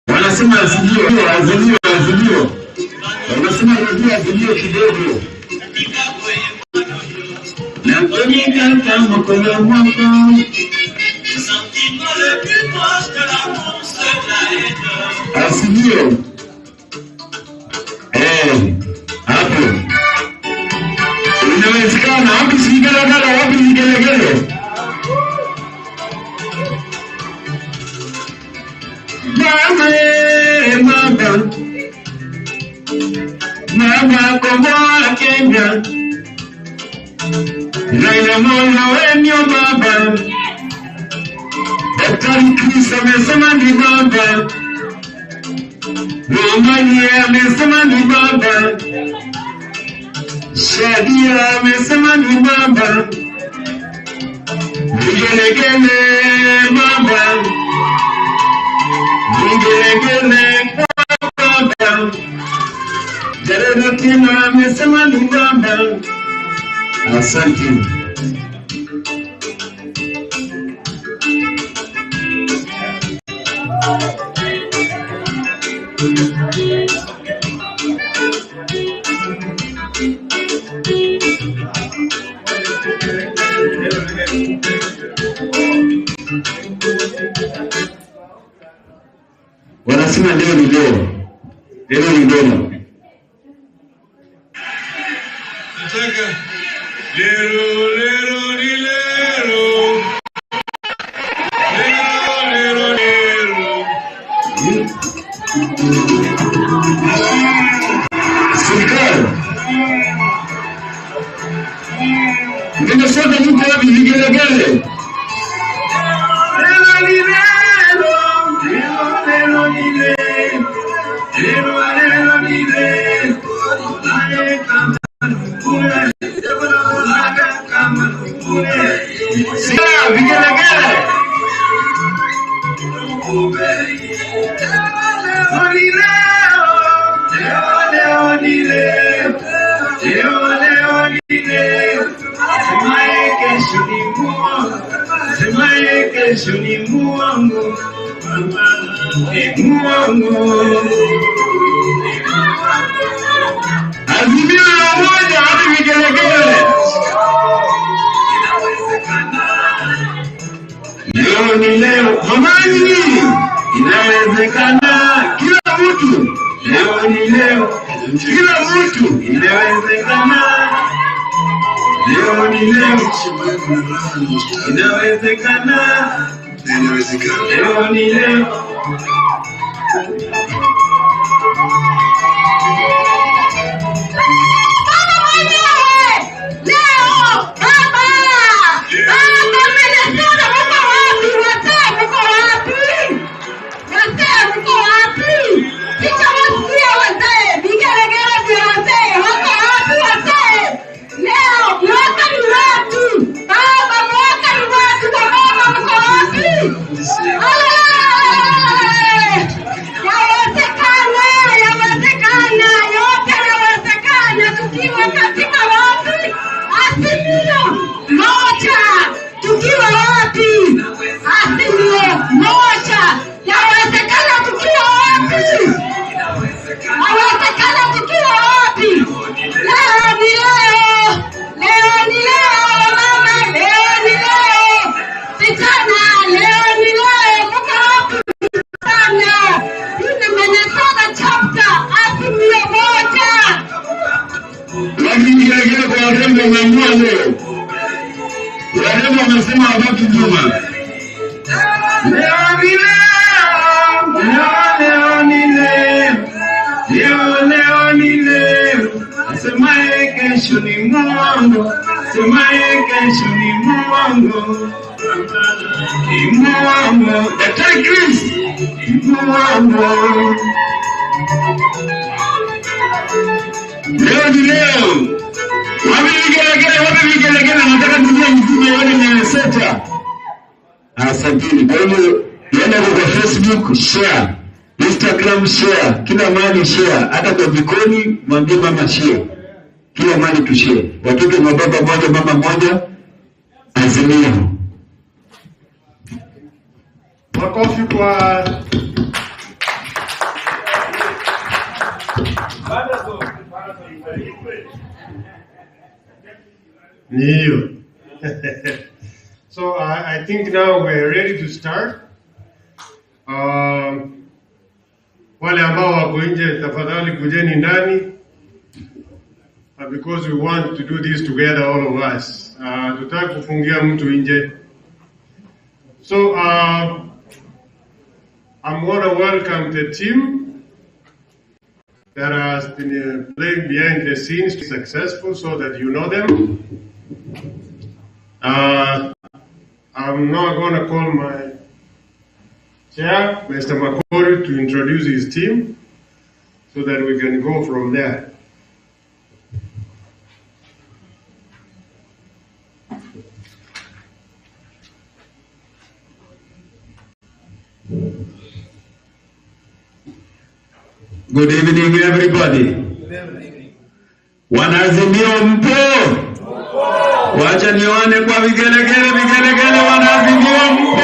Wanasema azimio. Wanasema azimio kidogo. Na kwenye kanta mkono mwako. Azimio. Hapo. Inawezekana wapi sigelegele, wapi sigelegele. Mama komboa Kenya, Raila moyo wenyo baba, Daktari Chris amesema ni baba, Mwamani amesema ni baba, Shadia amesema ni baba, Vigelegele baba, Vigelegele baba, Jareda tena amesema ni baba. Asante. Wanasema leo ni leo. Leo ni leo. Nataka lero lero ni lero. Lero lero lero. Serikali. Ndio sote tuko wapi vigelegele? Lero ni lero. Lero lero ni lero. Lero lero ni lero. Azimio la Umoja hadi vigelegele. Leo ni leo. Amani inawezekana kila mtu. Leo ni leo. Kila mtu inawezekana. Leo ni leo. Inawezekana. Leo ni leo. Semaye kesho ni muongo. Ni muongo. Daktari Chris. Ni muongo. Leo ni leo. Wapi vigelegele nataka tujue mtume wale Minnesota. Asanteni. Kwa hiyo yenda kwa Facebook share, Instagram share, kila mahali share, hata kwa jikoni mwambie mama share. Kila mahali tu share. Watoto wa baba moja mama moja. Azimio. Makofi kwa Neo. So I think now we're ready to start. Wale ambao wako nje tafadhali kujeni ndani, because we want to do this together, all of us. Tutaki kufungia mtu nje. So I'm going to welcome the team that has been playing behind the scenes to be successful, so that you know them. I'm now going to call my chair, Mr. Makori, to introduce his team so that we can go from there. Good evening, everybody. Good evening. Wanazimio mpo? Wacha nione kwa vigelegele wanazimio mpo?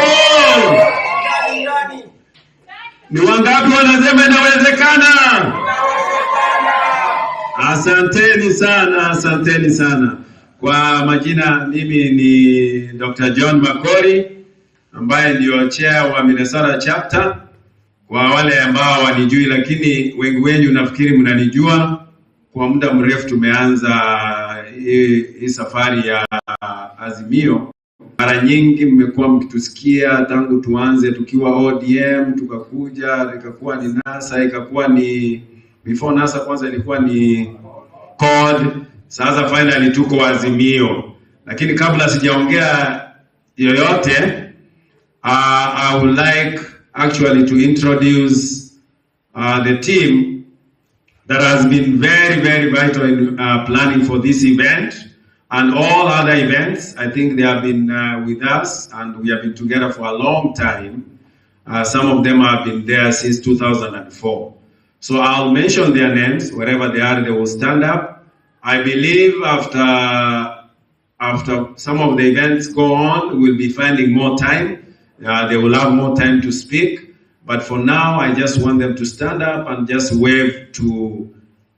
Ni wangapi wanasema inawezekana? Asanteni sana. Kwa majina mimi ni Dr. John Makori ambaye ndio chair wa Minnesota chapter. Kwa wale ambao wanijui, lakini wengi wenu nafikiri mnanijua. Kwa muda mrefu tumeanza hii safari ya Azimio. Mara nyingi mmekuwa mkitusikia tangu tuanze tukiwa ODM, tukakuja ikakuwa ni NASA, ikakuwa ni before NASA kwanza ilikuwa ni CORD, sasa finally tuko Azimio. Lakini kabla sijaongea yoyote, I would like actually to introduce the team that has been very vital in planning for this event and all other events. I think they have been with us and we have been together for a long time. Some of them have been there since 2004. So I'll mention their names. Wherever they are, they will stand up. I believe after some of the events go on, we'll be finding more time. They will have more time to speak. But for now, I just want them to stand up and just wave to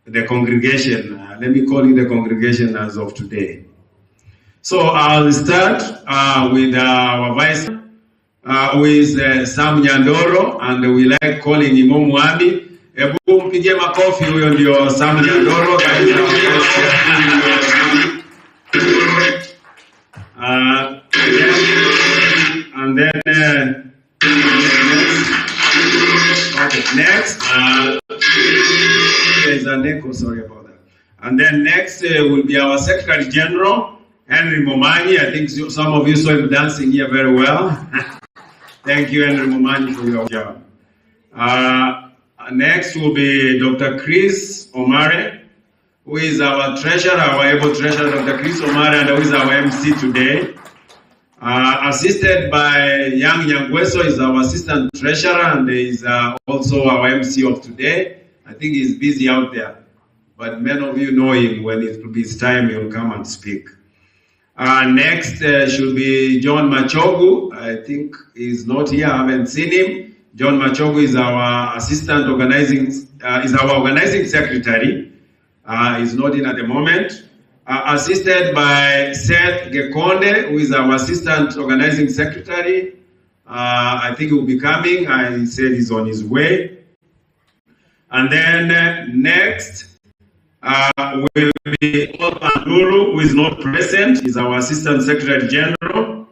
the congregation. Let me call you the congregation as of today. So I'll start with our vice, who is Sam Nyandoro, and we like calling him Omwami. Ebu mpige makofi, huyo ndio Sam Nyandoro. And then next, there's an echo, sorry about that. And then next will be our Secretary General, Henry Momanyi. I think some of you saw him dancing here very well. Thank you, Henry Momanyi, for your job. Next will be Dr. Chris Omare, who is our treasurer, our able treasurer, Dr. Chris Omare, and who is our MC today. Assisted by Young Nyangweso, is our assistant treasurer and is also our MC of today. I think he's busy out there, but many of you know him. When it will be his time, he'll come and speak. Next should be John Machogu. I think he's not here, I haven't seen him. John Machogu is our assistant organizing, is our organizing secretary. He's not in at the moment. Assisted by Seth Gekonde, who is our assistant organizing secretary. I think he will be coming. I said he's on his way. And then next will be Panduru, who is not present. He's our assistant secretary general.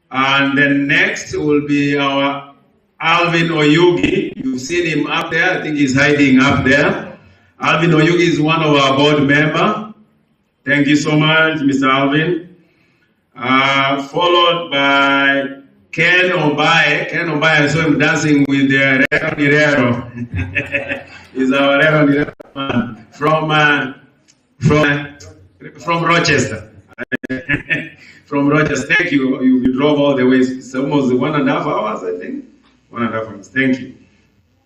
And then next will be our Alvin Oyugi. You've seen him up there. I think he's hiding up there. Alvin Oyugi is one of our board members. Thank you so much, Mr. Alvin. Followed by Ken Obaye. Ken Obaye, I saw him dancing with the Rero Nirero. He's our Rero Nirero man from Rochester. From Rochester. Thank you. You drove all the way. It's almost 1.5 hours, I think. 1.5 hours. Thank you.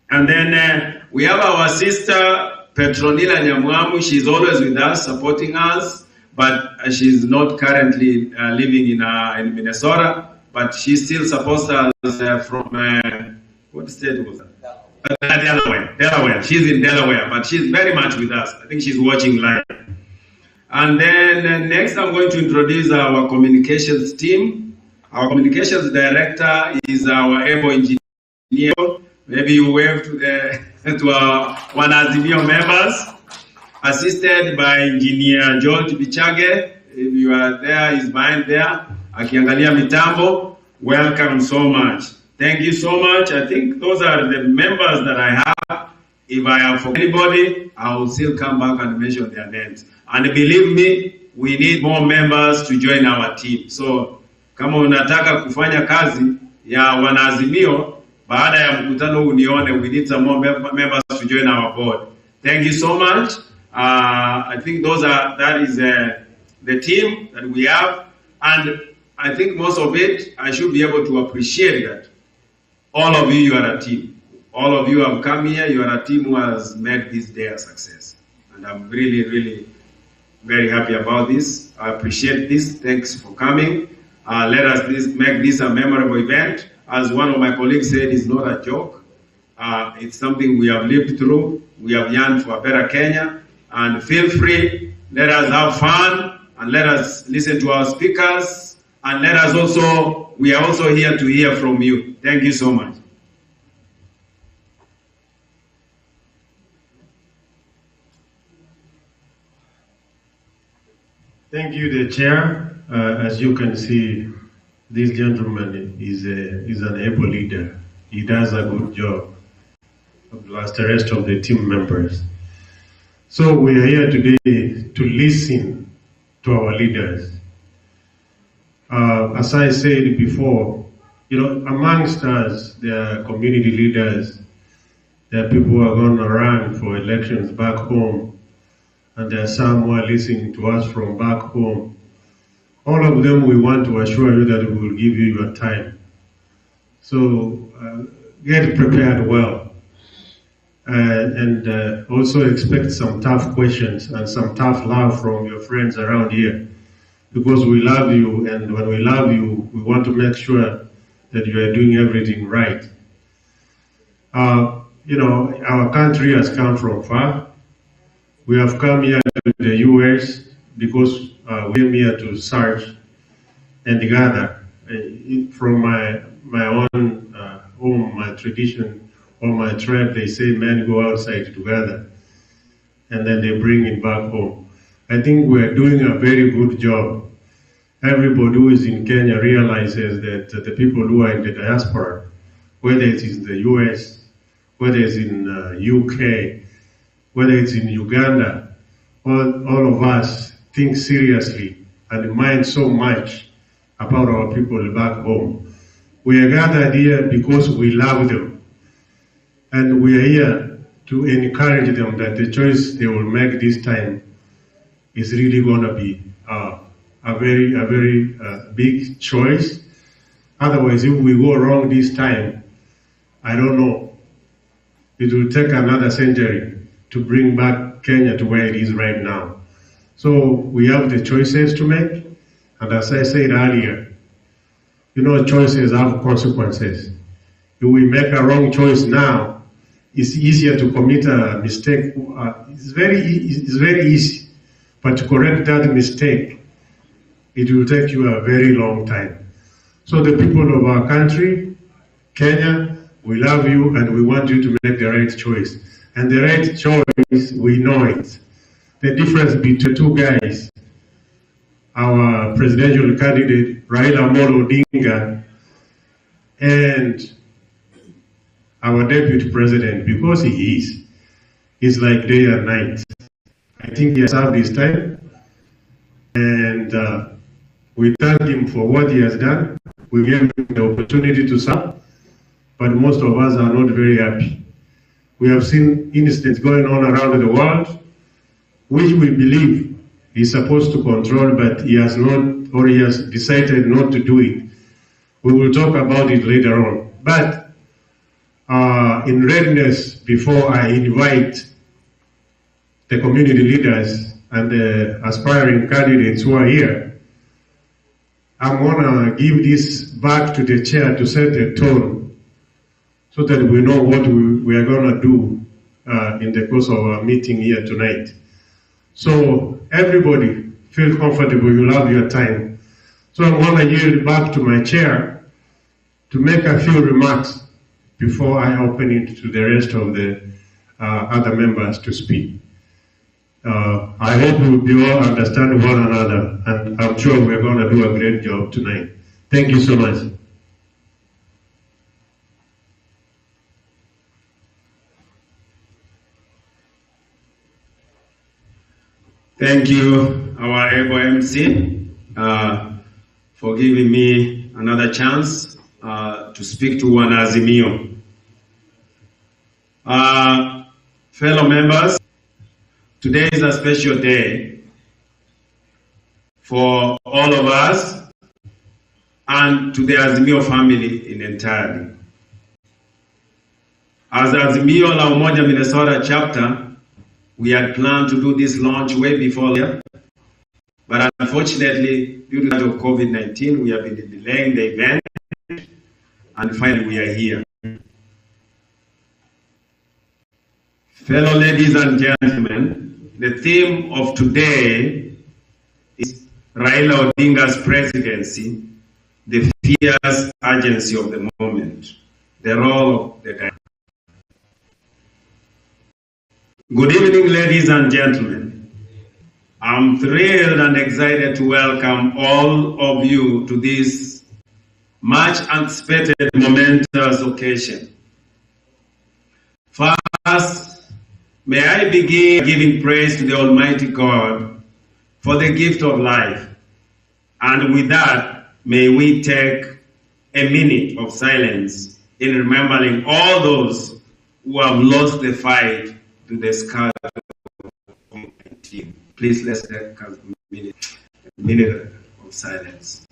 And then we have our sister, Petronila Nyamwamu. She's always with us, supporting us, but she's not currently living in Minnesota, but she still supports us from, what state was that? Delaware. She's in Delaware, but she's very much with us. I think she's watching live. And then next I'm going to introduce our communications team. Our communications director is our able engineer. Maybe you wave to our one Azimio members, assisted by engineer George Bichage. If you are there, he's behind there. Akiangalia mitambo, welcome so much. Thank you so much. I think those are the members that I have. If I have for anybody, I will still come back and mention their names. And believe me, we need more members to join our team. So, kama unataka kufanya kazi ya wanaazimio, baada ya mkutano unione, we need some more members to join our board. Thank you so much. I think that is the team that we have. And I think most of it, I should be able to appreciate that. All of you are a team. All of you have come here, you are a team who has made this day a success. And I'm really, really very happy about this. I appreciate this. Thanks for coming. Let us make this a memorable event. As one of my colleagues said, it's not a joke. It's something we have lived through. We have yearned for a better Kenya. And feel free, let us have fun, and let us listen to our speakers. And let us also, we are also here to hear from you. Thank you so much. Thank you, the chair. As you can see, this gentleman is an able leader. He does a good job, plus the rest of the team members. So we are here today to listen to our leaders. As I said before, amongst us, there are community leaders, there are people who are going to run for elections back home, and there are some who are listening to us from back home. All of them, we want to assure you that we will give you your time. So get prepared well. And also expect some tough questions and some tough love from your friends around here. Because we love you, and when we love you, we want to make sure that you are doing everything right. Our country has come from far. We have come here to the US because we came here to search and gather. From my own home, my tradition, or my tribe, they say men go outside together, and then they bring it back home. I think we're doing a very good job. Everybody who is in Kenya realizes that the people who are in the diaspora, whether it is in the US, whether it's in UK, whether it's in Uganda, all of us think seriously and mind so much about our people back home. We are gathered here because we love them. And we are here to encourage them that the choice they will make this time is really going to be a very big choice. Otherwise, if we go wrong this time, I don't know, it will take another century to bring back Kenya to where it is right now. So we have the choices to make, and as I said earlier, choices have consequences. If we make a wrong choice now, it's easier to commit a mistake. It's very easy, but to correct that mistake, it will take you a very long time. So the people of our country, Kenya, we love you and we want you to make the right choice. And the right choice, we know it. The difference between two guys, our presidential candidate, Raila Odinga, and our deputy president, because he is like day and night. I think he has served his time, And we thank him for what he has done. We gave him the opportunity to serve, but most of us are not very happy. We have seen incidents going on around the world, which we believe he's supposed to control, but he has not, or he has decided not to do it. We will talk about it later on. But in readiness, before I invite the community leaders and the aspiring candidates who are here, I'm gonna give this back to the chair to set a tone so that we know what we are gonna do in the course of our meeting here tonight. So everybody feel comfortable, you'll have your time. So I'm gonna yield back to my chair to make a few remarks before I open it to the rest of the other members to speak. I hope we all understand one another, and I'm sure we're going to do a great job tonight. Thank you so much. Thank you, our able MC, for giving me another chance to speak to one Azimio. Fellow members, today is a special day for all of us and to the Azimio family in entirety. As Azimio la Umoja Minnesota chapter, we had planned to do this launch way before that, but unfortunately, due to that of COVID-19, we have been delaying the event, and finally we are here. Fellow ladies and gentlemen, the theme of today is Raila Odinga's presidency, the fierce urgency of the moment, the role of the diaspora. Good evening, ladies and gentlemen. I'm thrilled and excited to welcome all of you to this much anticipated momentous occasion. First, may I begin giving praise to the Almighty God for the gift of life. And with that, may we take a minute of silence in remembering all those who have lost the fight to the scourge of COVID-19. Please let's take a minute of silence.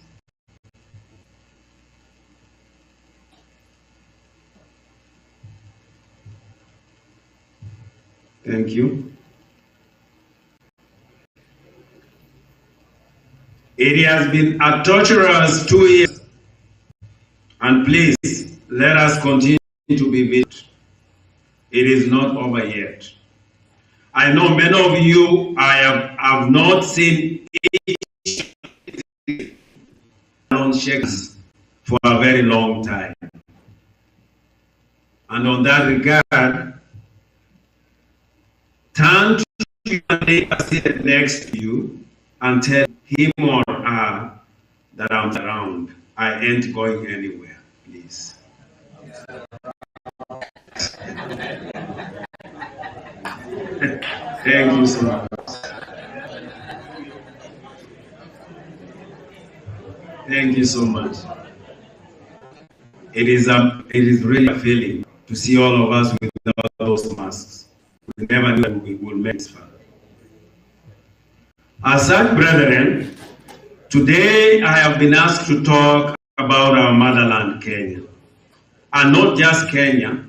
Thank you. It has been a torturous 2 years, and please let us continue to be vigilant. It is not over yet. I know many of you have not seen each shakes for a very long time. And on that regard, turn to your neighbor seated next to you and tell him or her that I'm around. I ain't going anywhere, please. Thank you so much. Thank you so much. It is really a feeling to see all of us without those masks. We never knew that we would make this far. As such, brethren, today I have been asked to talk about our motherland, Kenya. And not just Kenya,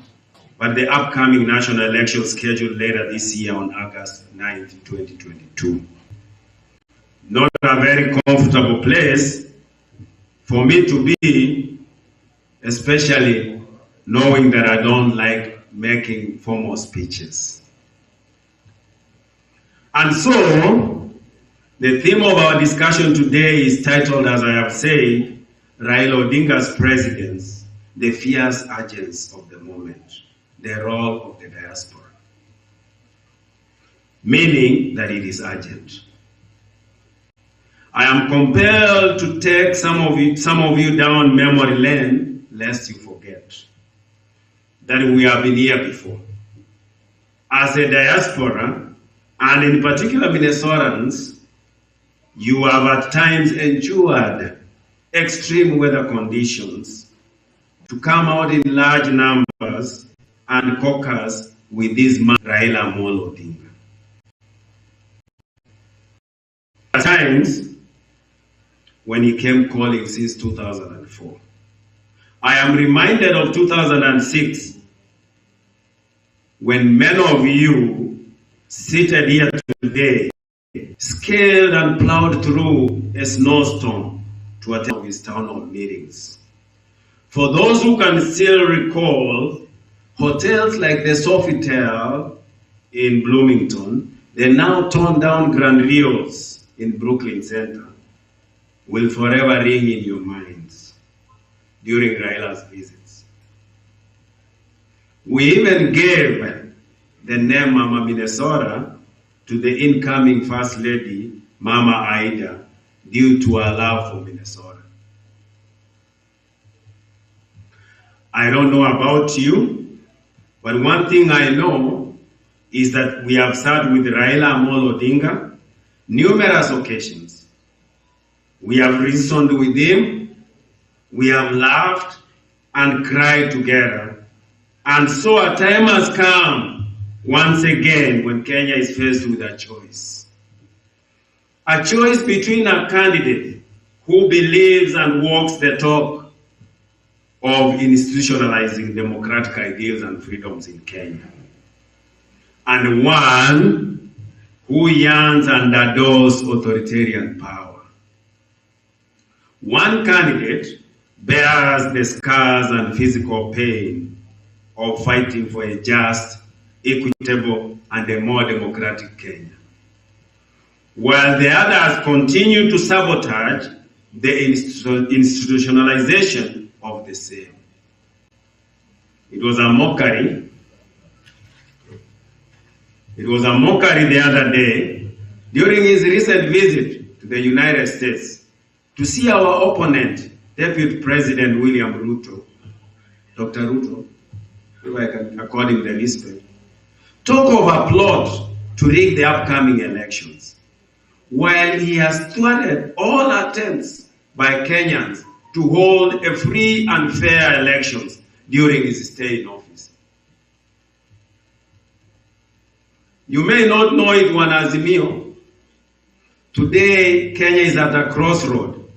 but the upcoming national election scheduled later this year on August 9th, 2022. Not a very comfortable place for me to be, especially knowing that I don't like making formal speeches. And so, the theme of our discussion today is titled, as I have said, Raila Odinga's Presidency, the fierce urgency of the moment, the role of the diaspora. Meaning that it is urgent. I am compelled to take some of you down memory lane, lest you forget that we have been here before. As a diaspora, and in particular Minnesotans, You have at times endured extreme weather conditions to come out in large numbers and caucus with this man, Raila Odinga. At times, when he came calling since 2004. I am reminded of 2006, when many of you seated here today scaled and plowed through a snowstorm to attend his town hall meetings. For those who can still recall, hotels like the Sofitel in Bloomington, the now torn down Grand Rios in Brooklyn Center, will forever ring in your minds during Raila's visits. We even gave the name Mama Minnesota to the incoming First Lady, Mama Aida, due to her love for Minnesota. I don't know about you, but one thing I know is that we have sat with Raila Odinga numerous occasions. We have reasoned with him, we have laughed and cried together. And so a time has come once again when Kenya is faced with a choice. A choice between a candidate who believes and walks the talk of institutionalizing democratic ideals and freedoms in Kenya, and one who yearns and adores authoritarian power. One candidate bears the scars and physical pain of fighting for a just, equitable, and a more democratic Kenya, while the others continue to sabotage the institutionalization of the same. It was a mockery. It was a mockery the other day during his recent visit to the United States to see our opponent, Deputy President William Ruto, Dr. Ruto, if I can accord him the respect, talk of a plot to rig the upcoming elections, while he has thwarted all attempts by Kenyans to hold a free and fair elections during his stay in office. You may not know it, one Azimio. Today, Kenya is at a crossroad,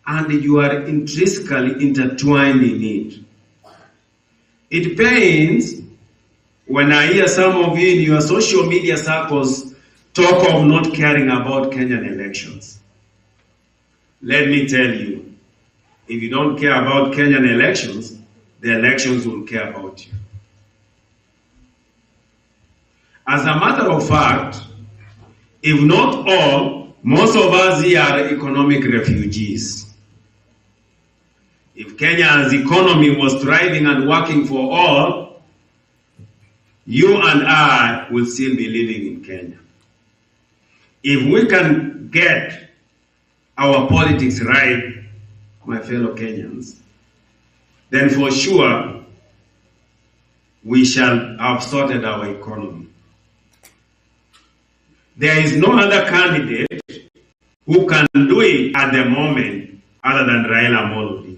and you are intrinsically intertwined in it. It pains when I hear some of you in your social media circles talk of not caring about Kenyan elections. Let me tell you, if you don't care about Kenyan elections, the elections will care about you. As a matter of fact, if not all, most of us here are economic refugees. If Kenya's economy was thriving and working for all, you and I will still be living in Kenya. If we can get our politics right, my fellow Kenyans, then for sure we shall have sorted our economy. There is no other candidate who can do it at the moment other than Raila Odinga.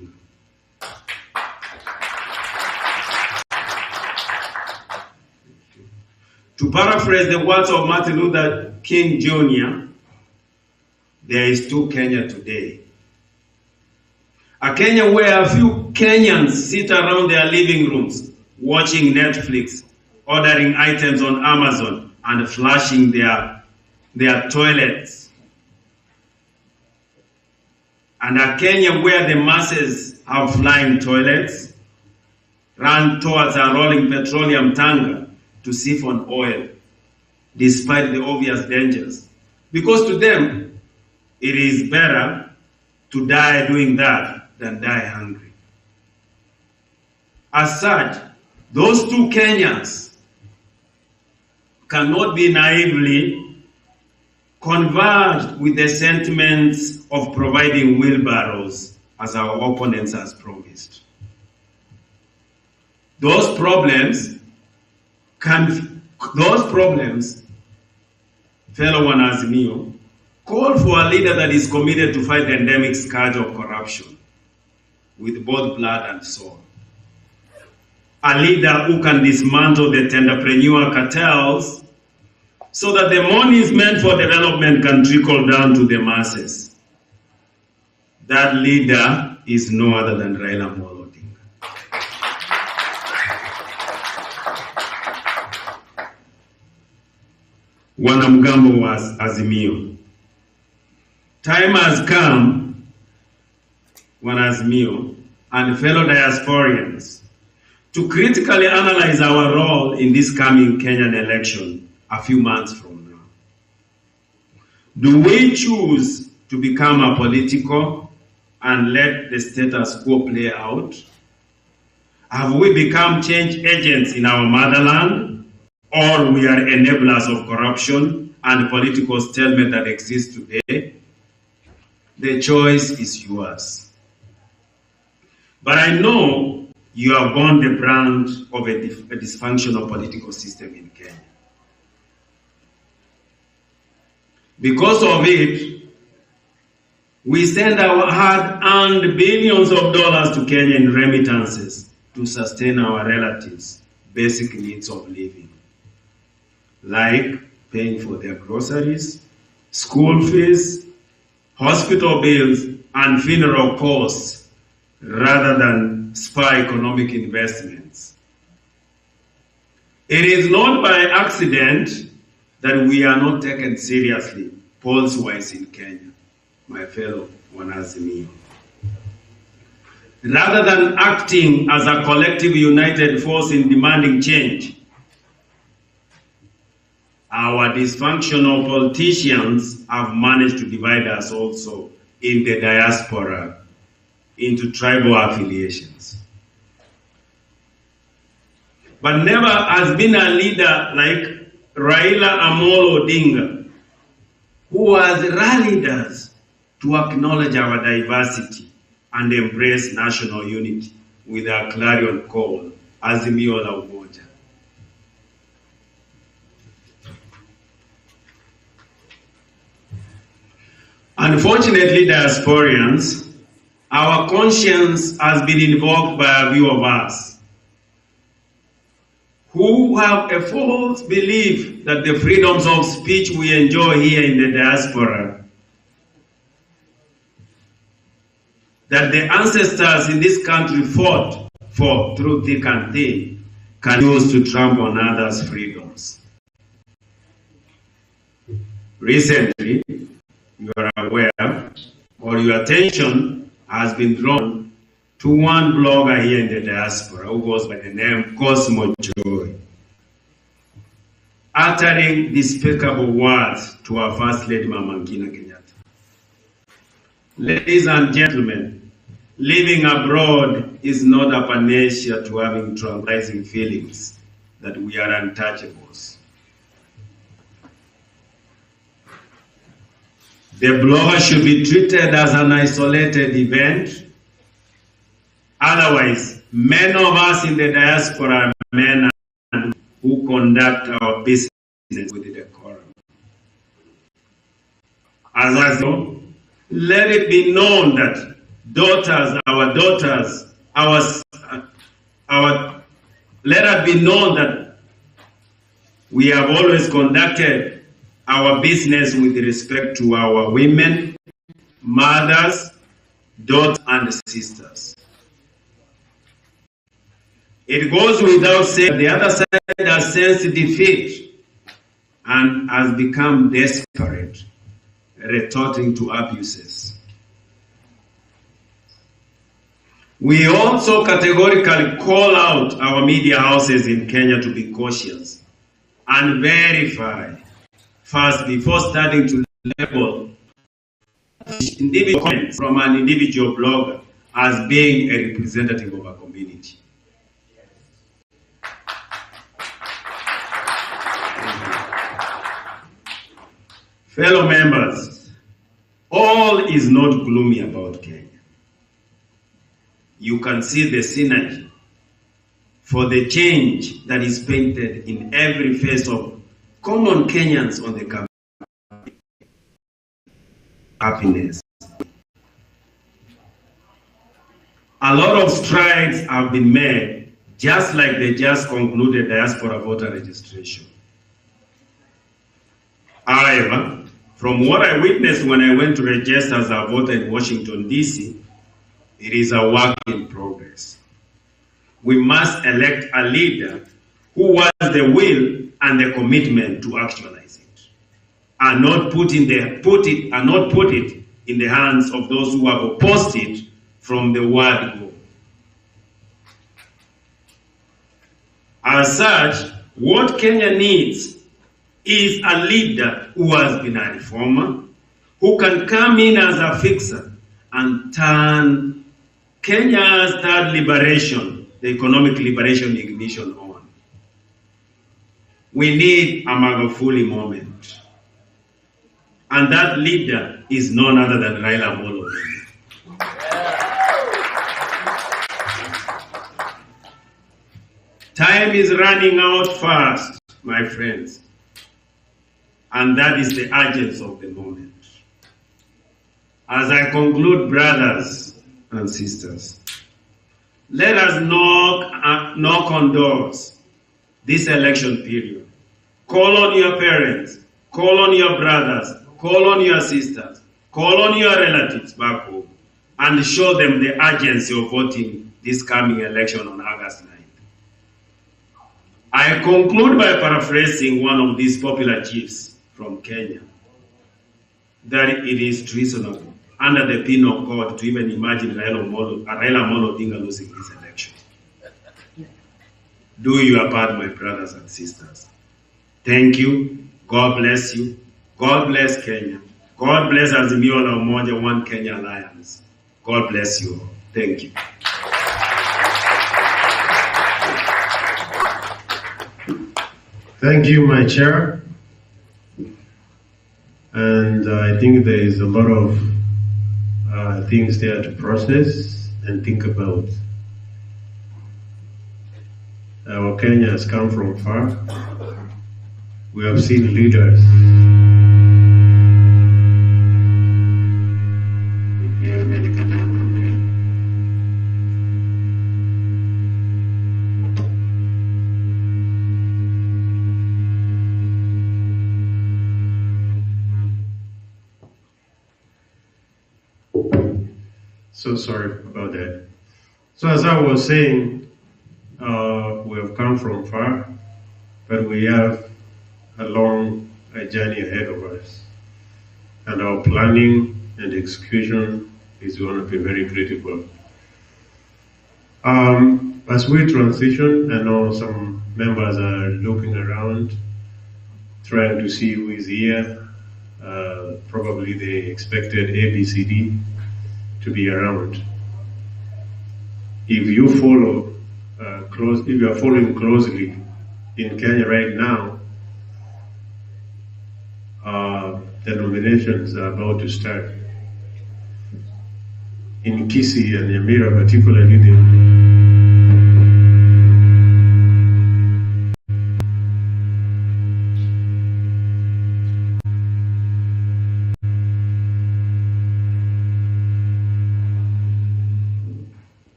To paraphrase the words of Martin Luther King Jr., there is two Kenya today. A Kenya where a few Kenyans sit around their living rooms watching Netflix, ordering items on Amazon, and flushing their toilets. And a Kenya where the masses have flying toilets, run towards a rolling petroleum tanker to siphon oil, despite the obvious dangers. Because to them, it is better to die doing that than die hungry. As such, those two Kenyans cannot be naively converged with the sentiments of providing wheelbarrows as our opponents has promised. Those problems, fellow one Azimio, call for a leader that is committed to fight the endemic scourge of corruption with both blood and soul. A leader who can dismantle the tenderpreneur cartels so that the money meant for development can trickle down to the masses. That leader is no other than Raila Odinga. Wanamgambo was Azimio. Time has come, Azimio and fellow diasporians, to critically analyze our role in this coming Kenyan election a few months from now. Do we choose to become apolitical and let the status quo play out? Have we become change agents in our motherland, or we are enablers of corruption and political stalemate that exists today? The choice is yours. But I know you have borne the brunt of a dysfunctional political system in Kenya. Because of it, we send our hard-earned billions of dollars to Kenya in remittances to sustain our relatives' basic needs of living, like paying for their groceries, school fees, hospital bills, and funeral costs, rather than spur economic investments. It is not by accident that we are not taken seriously, polls-wise in Kenya, my fellow Azimio. Rather than acting as a collective united force in demanding change, our dysfunctional politicians have managed to divide us also in the diaspora into tribal affiliations. But never has been a leader like Raila Odinga, who has rallied us to acknowledge our diversity and embrace national unity with our clarion call, Azimio la Umoja. Unfortunately, diasporians, our conscience has been invoked by a few of us who have a false belief that the freedoms of speech we enjoy here in the diaspora, that the ancestors in this country fought for through thick and thin, can use to trample on others' freedoms. Recently, you are aware, or your attention has been drawn to one blogger here in the diaspora who goes by the name Cosmo Joy, uttering despicable words to our First Lady Mama Ngina Kenyatta. Ladies and gentlemen, living abroad is not a panacea to having traumatizing feelings that we are untouchables. The blogger should be treated as an isolated event. Otherwise, many of us in the diaspora are men who conduct our business with decorum. As I said, let it be known that let it be known that we have always conducted our business with respect to our women, mothers, daughters, and sisters. It goes without saying that the other side has sensed defeat and has become desperate, retorting to abuses. We also categorically call out our media houses in Kenya to be cautious and verify first before starting to label individual comments from an individual blogger as being a representative of a community. Fellow members, all is not gloomy about Kenya. You can see the synergy for the change that is painted in every face of common Kenyans on the campaign. happiness. A lot of strides have been made, just like they just concluded diaspora voter registration. However, from what I witnessed when I went to register as a voter in Washington, D.C., it is a work in progress. We must elect a leader who has the will and the commitment to actualize it, and not put it in the hands of those who have opposed it from the word go. As such, what Kenya needs is a leader who has been a reformer, who can come in as a fixer and turn Kenya's third liberation, the economic liberation ignition on. We need a Magufuli moment. And that leader is none other than Raila Odinga. Time is running out fast, my friends. And that is the urgency of the moment. As I conclude, brothers and sisters, let us knock on doors this election period. Call on your parents, call on your brothers, call on your sisters, call on your relatives back home, and show them the urgency of voting this coming election on August 9th. I conclude by paraphrasing one of these popular chiefs from Kenya, that it is treasonable under the penal code to even imagine Raila Odinga losing this election. Do your part, my brothers and sisters. Thank you. God bless you. God bless Kenya. God bless Azimio la Umoja, One Kenya Alliance. God bless you all. Thank you. Thank you, my chair. And I think there is a lot of things there to process and think about. Our Kenya has come from far. We have seen leaders So sorry about that. So as I was saying, we have come from far, but we have a long journey ahead of us. And our planning and execution is going to be very critical. As we transition, I know some members are looking around, trying to see who is here. Probably they expected ABCD to be around. If you follow if you are following closely in Kenya right now, the nominations are about to start. In Kisii and Nyamira particularly,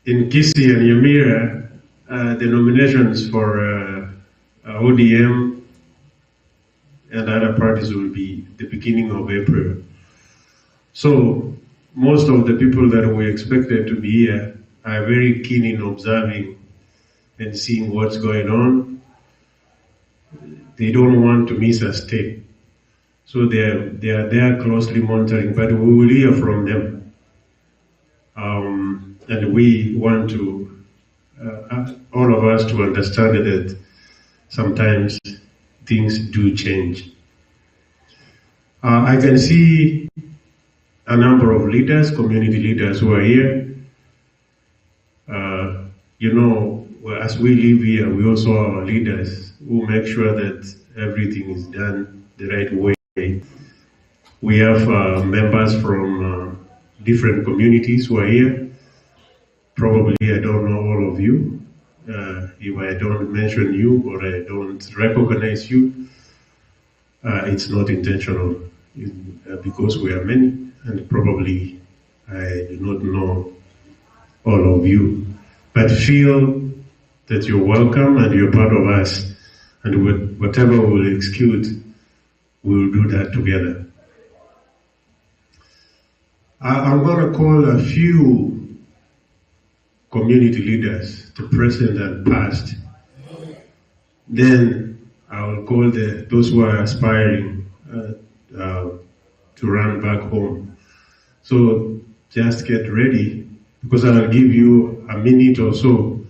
in Kisii and Nyamira, the nominations for ODM and other parties will be the beginning of April. So most of the people that we expected to be here are very keen in observing and seeing what's going on. They don't want to miss a step. So they are there closely monitoring, but we will hear from them. And we want to, all of us to understand that sometimes things do change. I can see a number of leaders, community leaders who are here. You know, as we live here, we also have our leaders who make sure that everything is done the right way. We have members from different communities who are here. Probably I don't know all of you. If I don't mention you or I don't recognize you, it's not intentional because we are many, and probably I do not know all of you, but feel that you're welcome and you're part of us, and whatever we'll execute, we'll do that together. I'm going to call a few community leaders, the present and past. Then I will call those who are aspiring to run back home. So just get ready, because I'll give you a minute or so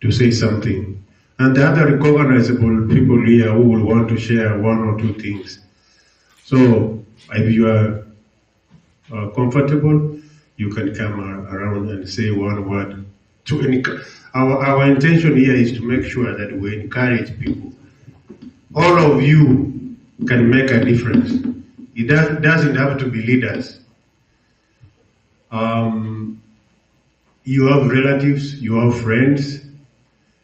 to say something. And the other recognizable people here who will want to share one or two things. So if you are comfortable, you can come around and say one word. Our intention here is to make sure that we encourage people. All of you can make a difference. It doesn't have to be leaders. You have relatives, you have friends,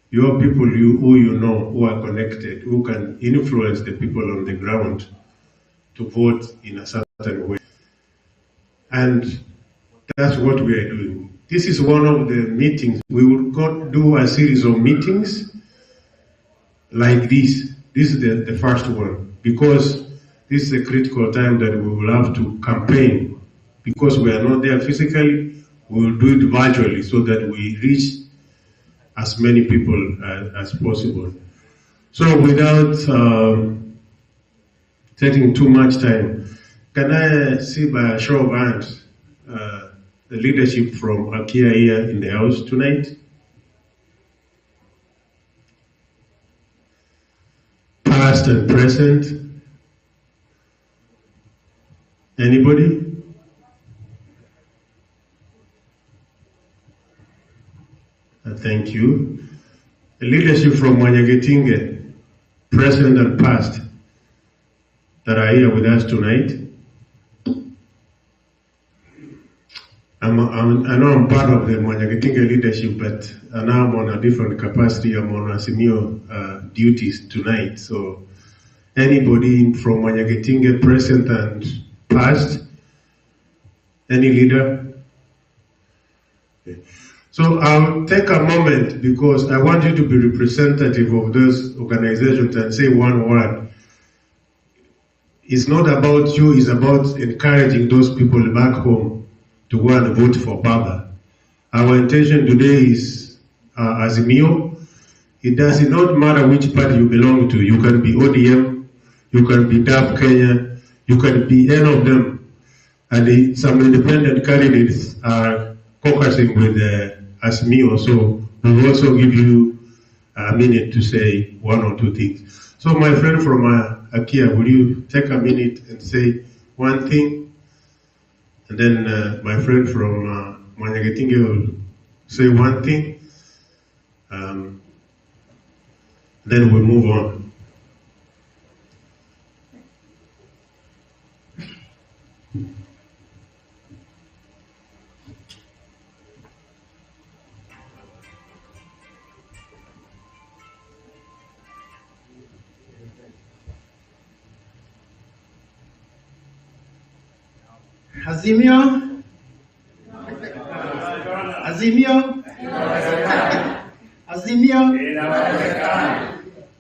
you have people who you know, who are connected, who can influence the people on the ground to vote in a certain way. And that's what we are doing. This is one of the meetings. We will do a series of meetings like this. This is the first one, because this is a critical time that we will have to campaign. Because we are not there physically, we will do it virtually so that we reach as many people as possible. So without taking too much time, can I see by a show of hands the leadership from Akia here in the house tonight? Past and present? Anybody? Thank you. The leadership from Wanyagetinge, present and past, that are here with us tonight. I know I'm part of the Wanyagetinge leadership, but now I'm on a different capacity. I'm on Azimio duties tonight. So anybody from Wanyagetinge, present and past? Any leader? Okay. So I'll take a moment, because I want you to be representative of those organizations and say one word. It's not about you, it's about encouraging those people back home to go and vote for Baba. Our intention today is Azimio. It does not matter which party you belong to. You can be ODM, you can be DAP Kenya, you can be any of them. And some independent candidates are caucusing with Azimio, so we'll also give you a minute to say one or two things. So my friend from Akia, will you take a minute and say one thing? And then my friend from Wanyagetinge will say one thing. Then we'll move on. Azimio? Azimio? Azimio?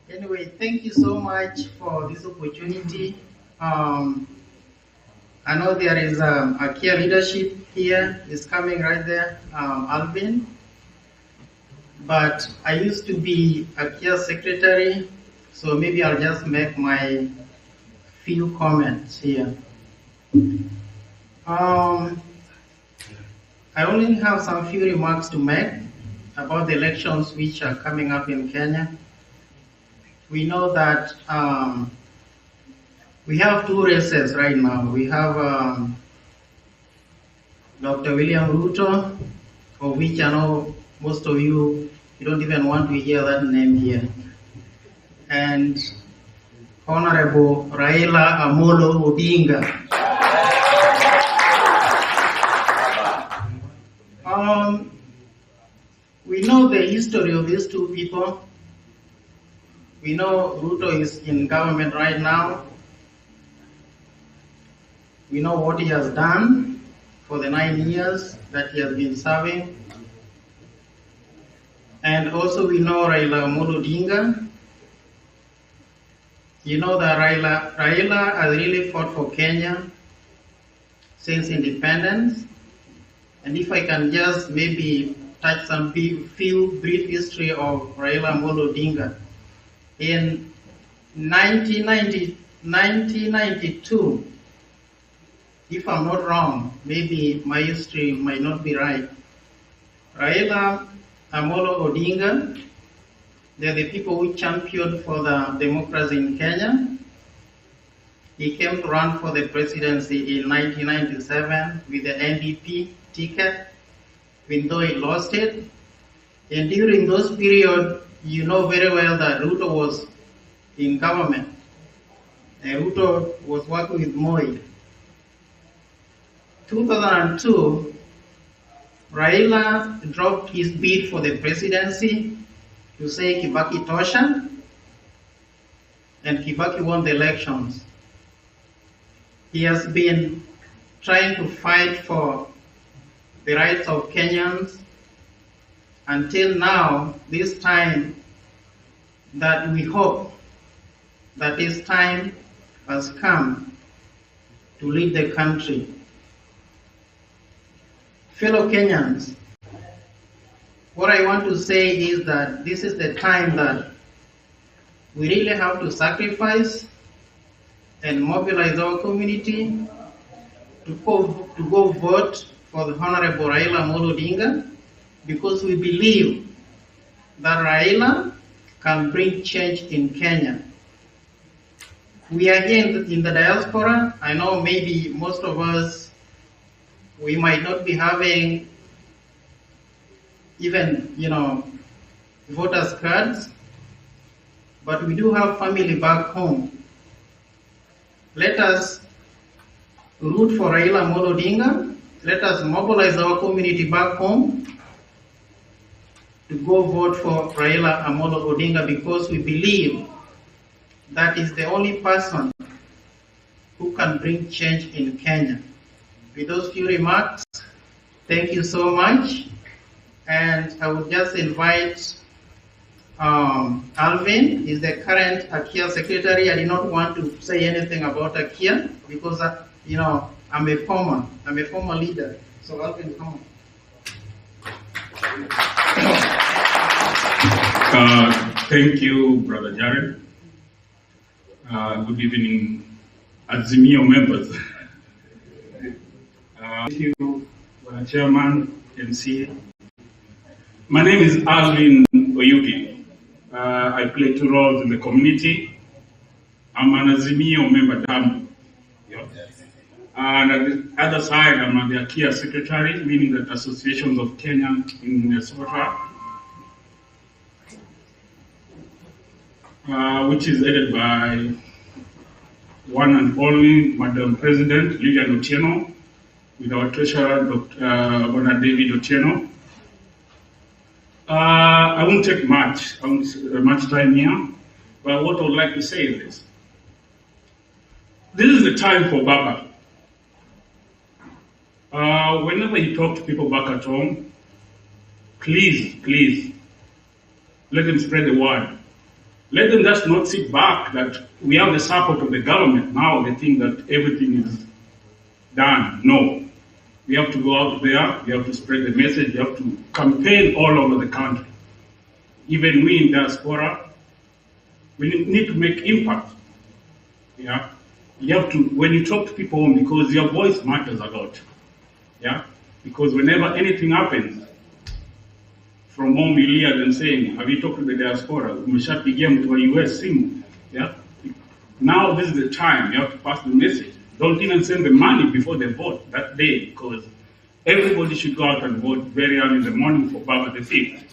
Anyway, thank you so much for this opportunity. I know there is a key leadership here, is coming right there, Alvin. But I used to be a key secretary, so maybe I'll just make my few comments here. I only have some few remarks to make about the elections which are coming up in Kenya. We know that we have two races right now. We have Dr. William Ruto, of which I know most of you don't even want to hear that name here, and Honorable Raila Odinga. We know the history of these two people. We know Ruto is in government right now, We know what he has done for the 9 years that he has been serving. And also we know Raila Odinga. You know that Raila has really fought for Kenya since independence. And if I can just maybe touch some few brief history of Raila Odinga. In 1992, if I'm not wrong, maybe my history might not be right, Raila Odinga, they're the people who championed for the democracy in Kenya. He came to run for the presidency in 1997 with the NDP ticket, even though he lost it. And during those periods, you know very well that Ruto was in government. And Ruto was working with Moi. 2002, Raila dropped his bid for the presidency to say Kibaki tosha, and Kibaki won the elections. He has been trying to fight for the rights of Kenyans until now, this time that we hope that this time has come to lead the country. Fellow Kenyans, what I want to say is that this is the time that we really have to sacrifice and mobilize our community to go vote for the Honorable Raila Odinga, because we believe that Raila can bring change in Kenya. We are here in the diaspora. I know maybe most of us, we might not be having even, voters cards, but we do have family back home. Let us root for Raila Odinga. Let us mobilize our community back home to go vote for Raila Odinga, because we believe that is the only person who can bring change in Kenya. With those few remarks, thank you so much. And I would just invite Alvin, is the current AKIA secretary. I did not want to say anything about AKIA because, I'm a former leader. So Alvin, come on. Thank you, Brother Jared. Good evening, Azimio members. Thank you, Chairman, MC. My name is Alvin Oyugi. I play 2 roles in the community. I'm an Azimio member, and at the other side, I'm the AKIA secretary, meaning the Associations of Kenyan in Minnesota, which is headed by one and only Madam President Lilian Otieno, with our treasurer, Dr. David Otieno. I won't take much time here, but what I would like to say is this. This is the time for Baba. Whenever you talk to people back at home, please, let them spread the word. Let them just not sit back that we have the support of the government. Now they think that everything is done. No. We have to go out there, we have to spread the message, we have to campaign all over the country. Even we in diaspora, we need to make impact. Yeah? You have to, when you talk to people home, because your voice matters a lot. Yeah? Because whenever anything happens, from home you hear them saying, have you talked to the diaspora? Umeshapigia mtu wa US simu. Yeah? Now this is the time, you have to pass the message. Don't even send the money before they vote that day, because everybody should go out and vote very early in the morning for Baba the 5th.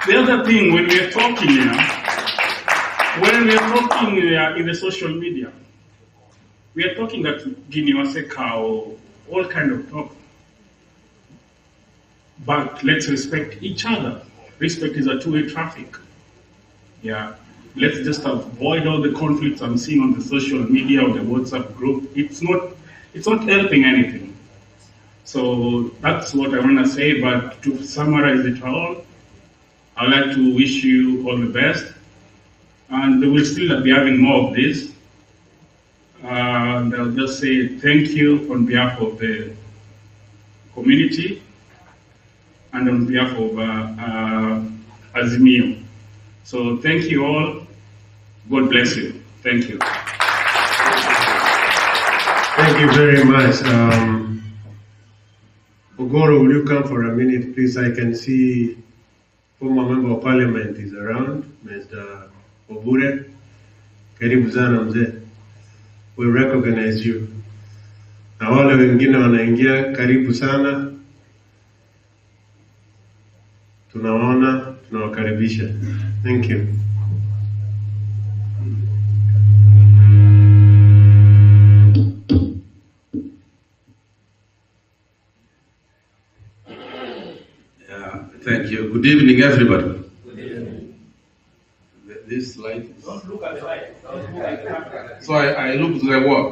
The other thing, when we are talking, in the social media, we are talking that Guinea Waseka or all kind of talk. But let's respect each other. Respect is a two-way traffic. Yeah. Let's just avoid all the conflicts I'm seeing on the social media or the WhatsApp group. It's not it's not helping anything. So that's what I want to say, but to summarize it all, I'd like to wish you all the best, and we'll still be having more of this. And I'll just say thank you on behalf of the community and on behalf of Azimio. So thank you all. God bless you. Thank you. Thank you very much. Ogoro, will you come for a minute, please? I can see former member of parliament is around, Mr. Obure. Karibu sana mzee. We recognize you. Na wale wengine wanaingia, karibu sana. Tunaona, tunawakaribisha. Thank you. Thank you. Good evening, everybody. Good evening. This slide. Don't look at the light. So I look to the wall.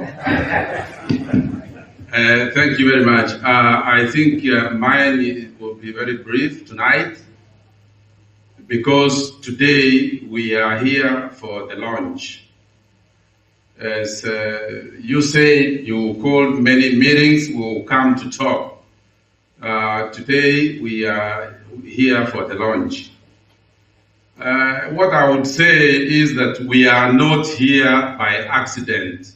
Thank you very much. I think mine will be very brief tonight, because today we are here for the launch. As you say, you called many meetings, we will come to talk. Today we are here for the launch. What I would say is that we are not here by accident.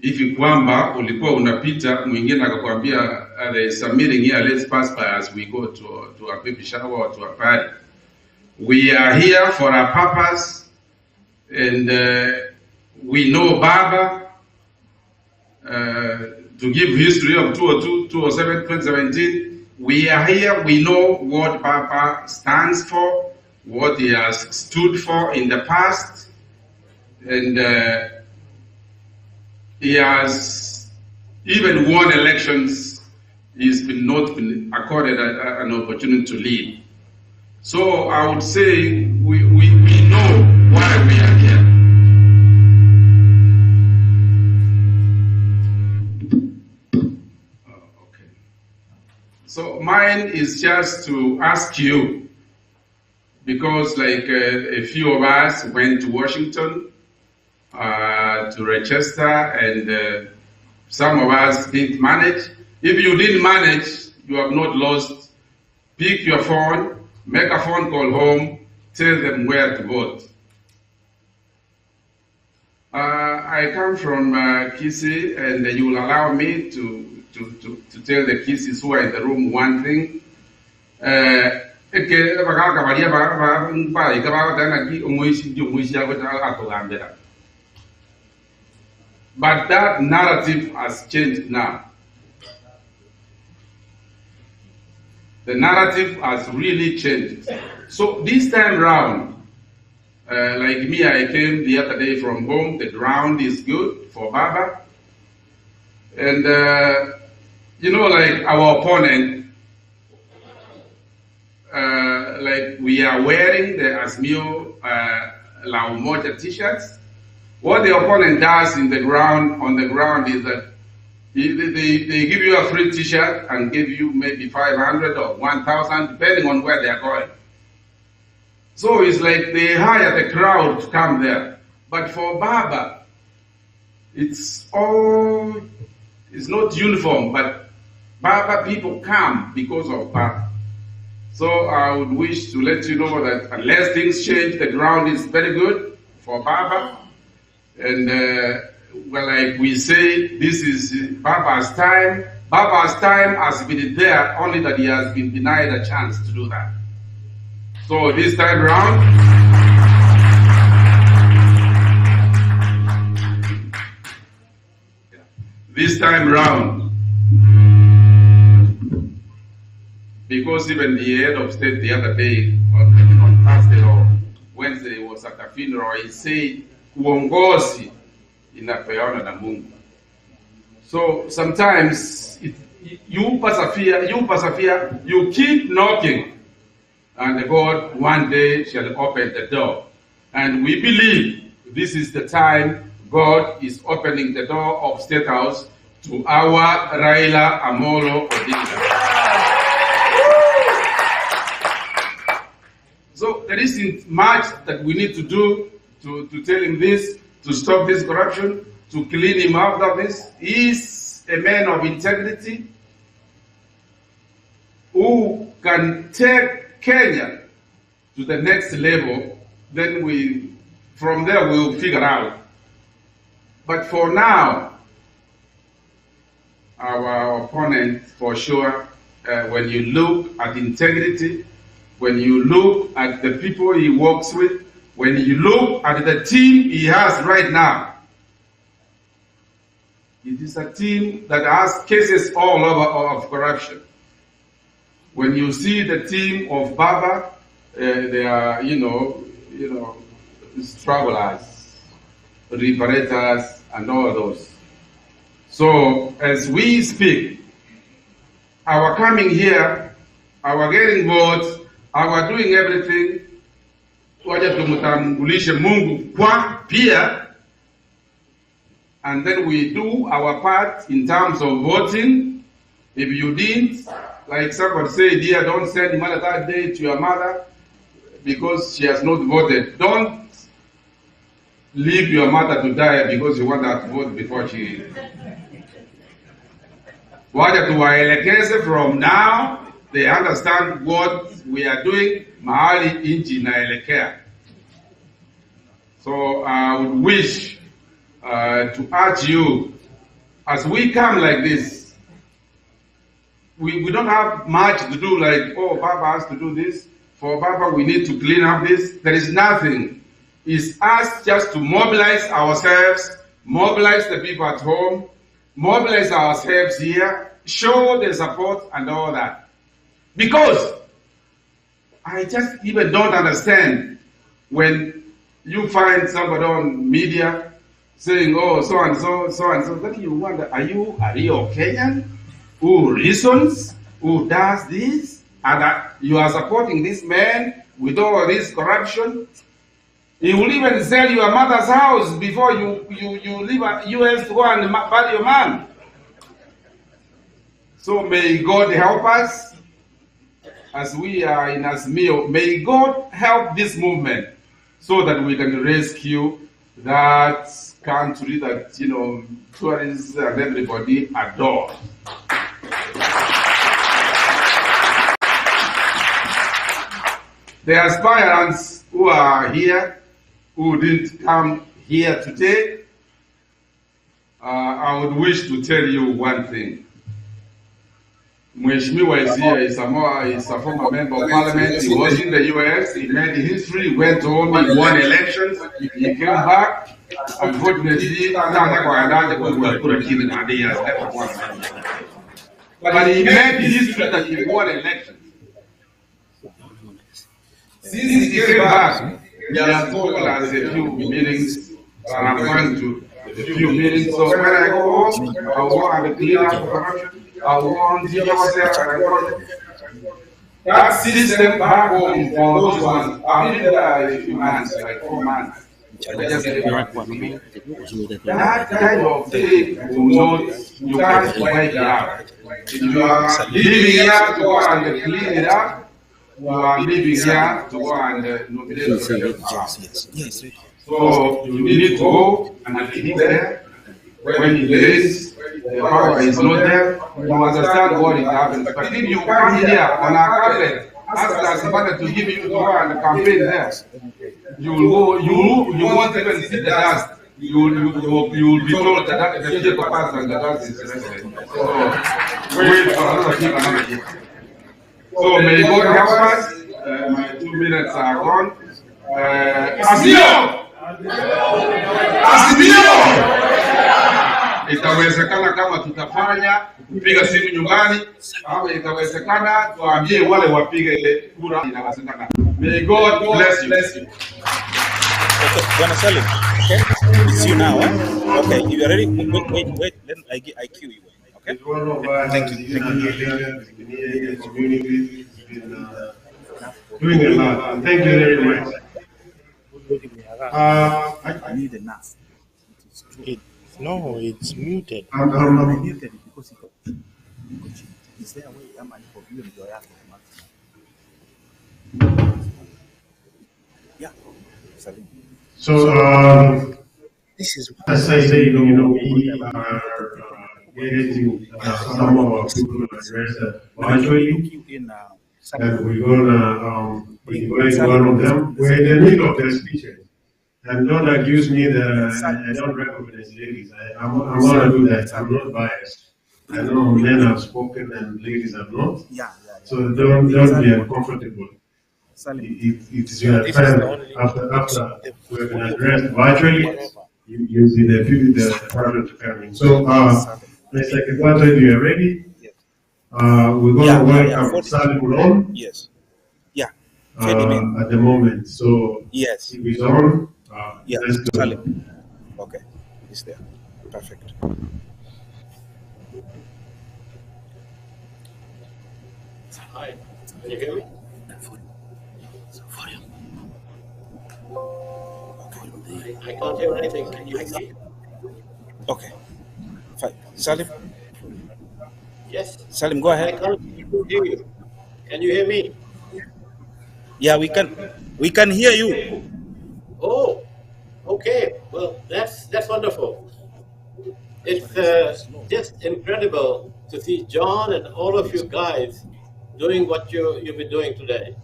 If kwamba ulikuwa unapita mwingine akakwambia there is a meeting here, let's pass by as we go to a baby shower or to a party. We are here for a purpose, and we know Baba. To give history of 2017, we are here, we know what Baba stands for, what he has stood for in the past, and he has even won elections. He's not been accorded an opportunity to lead. So I would say we know why we are here. So mine is just to ask you, because like a few of us went to Washington to register, and some of us didn't manage. If you didn't manage, you have not lost. Pick your phone, make a phone call home, tell them where to vote. I come from Kisii, and you will allow me to tell the Kisis who are in the room one thing. But that narrative has changed now. The narrative has really changed. So this time round, like me, I came the other day from home. The ground is good for Baba. And you know, like our opponent, like we are wearing the Azimio la Umoja t-shirts. What the opponent does on the ground is that they give you a free t-shirt and give you maybe 500 or 1,000, depending on where they are going. So it's like they hire the crowd to come there. But for Baba, it's not uniform, but Baba people come because of Baba. So I would wish to let you know that unless things change, the ground is very good for Baba. And well, like we say, this is Baba's time. Baba's time has been there, only that he has been denied a chance to do that. So this time round, because even the head of state the other day, on Thursday or Wednesday, was at a funeral, he said, uongozi inapeana na Mungu. So sometimes you persevere, you keep knocking, and God one day shall open the door. And we believe this is the time God is opening the door of State House to our Raila Odinga. So there isn't much that we need to do to tell him this, to stop this corruption, to clean him out of this. He's a man of integrity who can take Kenya to the next level. Then from there we'll figure out. But for now, our opponent, for sure, when you look at integrity, when you look at the people he works with, when you look at the team he has right now, it is a team that has cases all over of corruption. When you see the team of Baba, they are, strugglers, liberators, and all those. So as we speak, our coming here, our getting votes, our doing everything, waje tumtambulishe Mungu kwa pia, and then we do our part in terms of voting. If you didn't, like somebody said here, don't send money that day to your mother because she has not voted. Don't leave your mother to die because you want her to vote before she. Waje tuwaelekeze from now. They understand what we are doing, mahali inchi inaelekea. So I would wish to urge you, as we come like this, we don't have much to do, like, oh, Baba has to do this. For Baba, we need to clean up this. There is nothing. It's us just to mobilize ourselves, mobilize the people at home, mobilize ourselves here, show the support and all that. Because I just even don't understand when you find somebody on media saying, oh, so and so, so and so. Then you wonder, are you a real Kenyan who reasons, who does this, and that you are supporting this man with all this corruption? He will even sell your mother's house before you leave US to go and bury your man. So may God help us. As we are in Azimio, may God help this movement so that we can rescue that country that, tourists and everybody adore. The aspirants who are here, who didn't come here today, I would wish to tell you one thing. Mheshimiwa is here, is a former member of parliament. He was in the US, he made history, went home, he won elections, he came back. Unfortunately, but he made history that he won elections. Since he came back, he has organized a few meetings, and I'm going to a few meetings. So when I go home, I will go and clean up corruption. I want that system back home for those ones. I've been there a few months, like 4 months. That kind of thing will not, you can't wipe it out. If you are living here to go and clean it up, you are living here to go and nominate the So you need to go and keep there. When it is, the power is not there, you understand what it happens. But if you come here on our carpet, ask Aspirant to give you to go and campaign there, you will go, you won't even see the dust. You will be told that the future past and the dust is resident. So wait for another year. So may God help us. My 2 minutes are gone. Azimio! Azimio! Itawezekana kama tutafanya kupiga simu nyumbani, au itawezekana tuambie wale wapige kura, inawezekana. May God bless you. Okay, Bwana Salim. Okay, it's you now. Okay, if you're ready, wait. Then I cue you. Okay. Thank you. The community has been doing a lot. And thank you very much. I need enough. No, it's muted. I'm Muted because he got is there a way ama niko view ndio yake maximum. Yeah. Salim. so This is as I say, we are getting some of our people addressed virtually, you in and we're gonna invite one of them. We're in the middle of their speeches. And don't accuse me that I don't recognize ladies. I'm gonna do that. I'm not biased. I know men have spoken and ladies have not. yeah. So don't be uncomfortable. It's your time after we've been addressed virtually. You'll be the person to come in. So, Mr. Kikwata, if you are ready, we're going to welcome Salim on. Yes. Yeah. At the moment. So, yes. If he's on, yeah. Let's go. Salim. Okay. He's there. Perfect. Hi. Can you hear me? I can't hear anything. Can you hear me? Okay. Fine. Salim? Yes. Salim, go ahead. I can't hear you. Can you hear me? Yeah, we can hear you. Oh, okay. Well, that's wonderful. It's just incredible to see John and all of you guys doing what you've been doing today.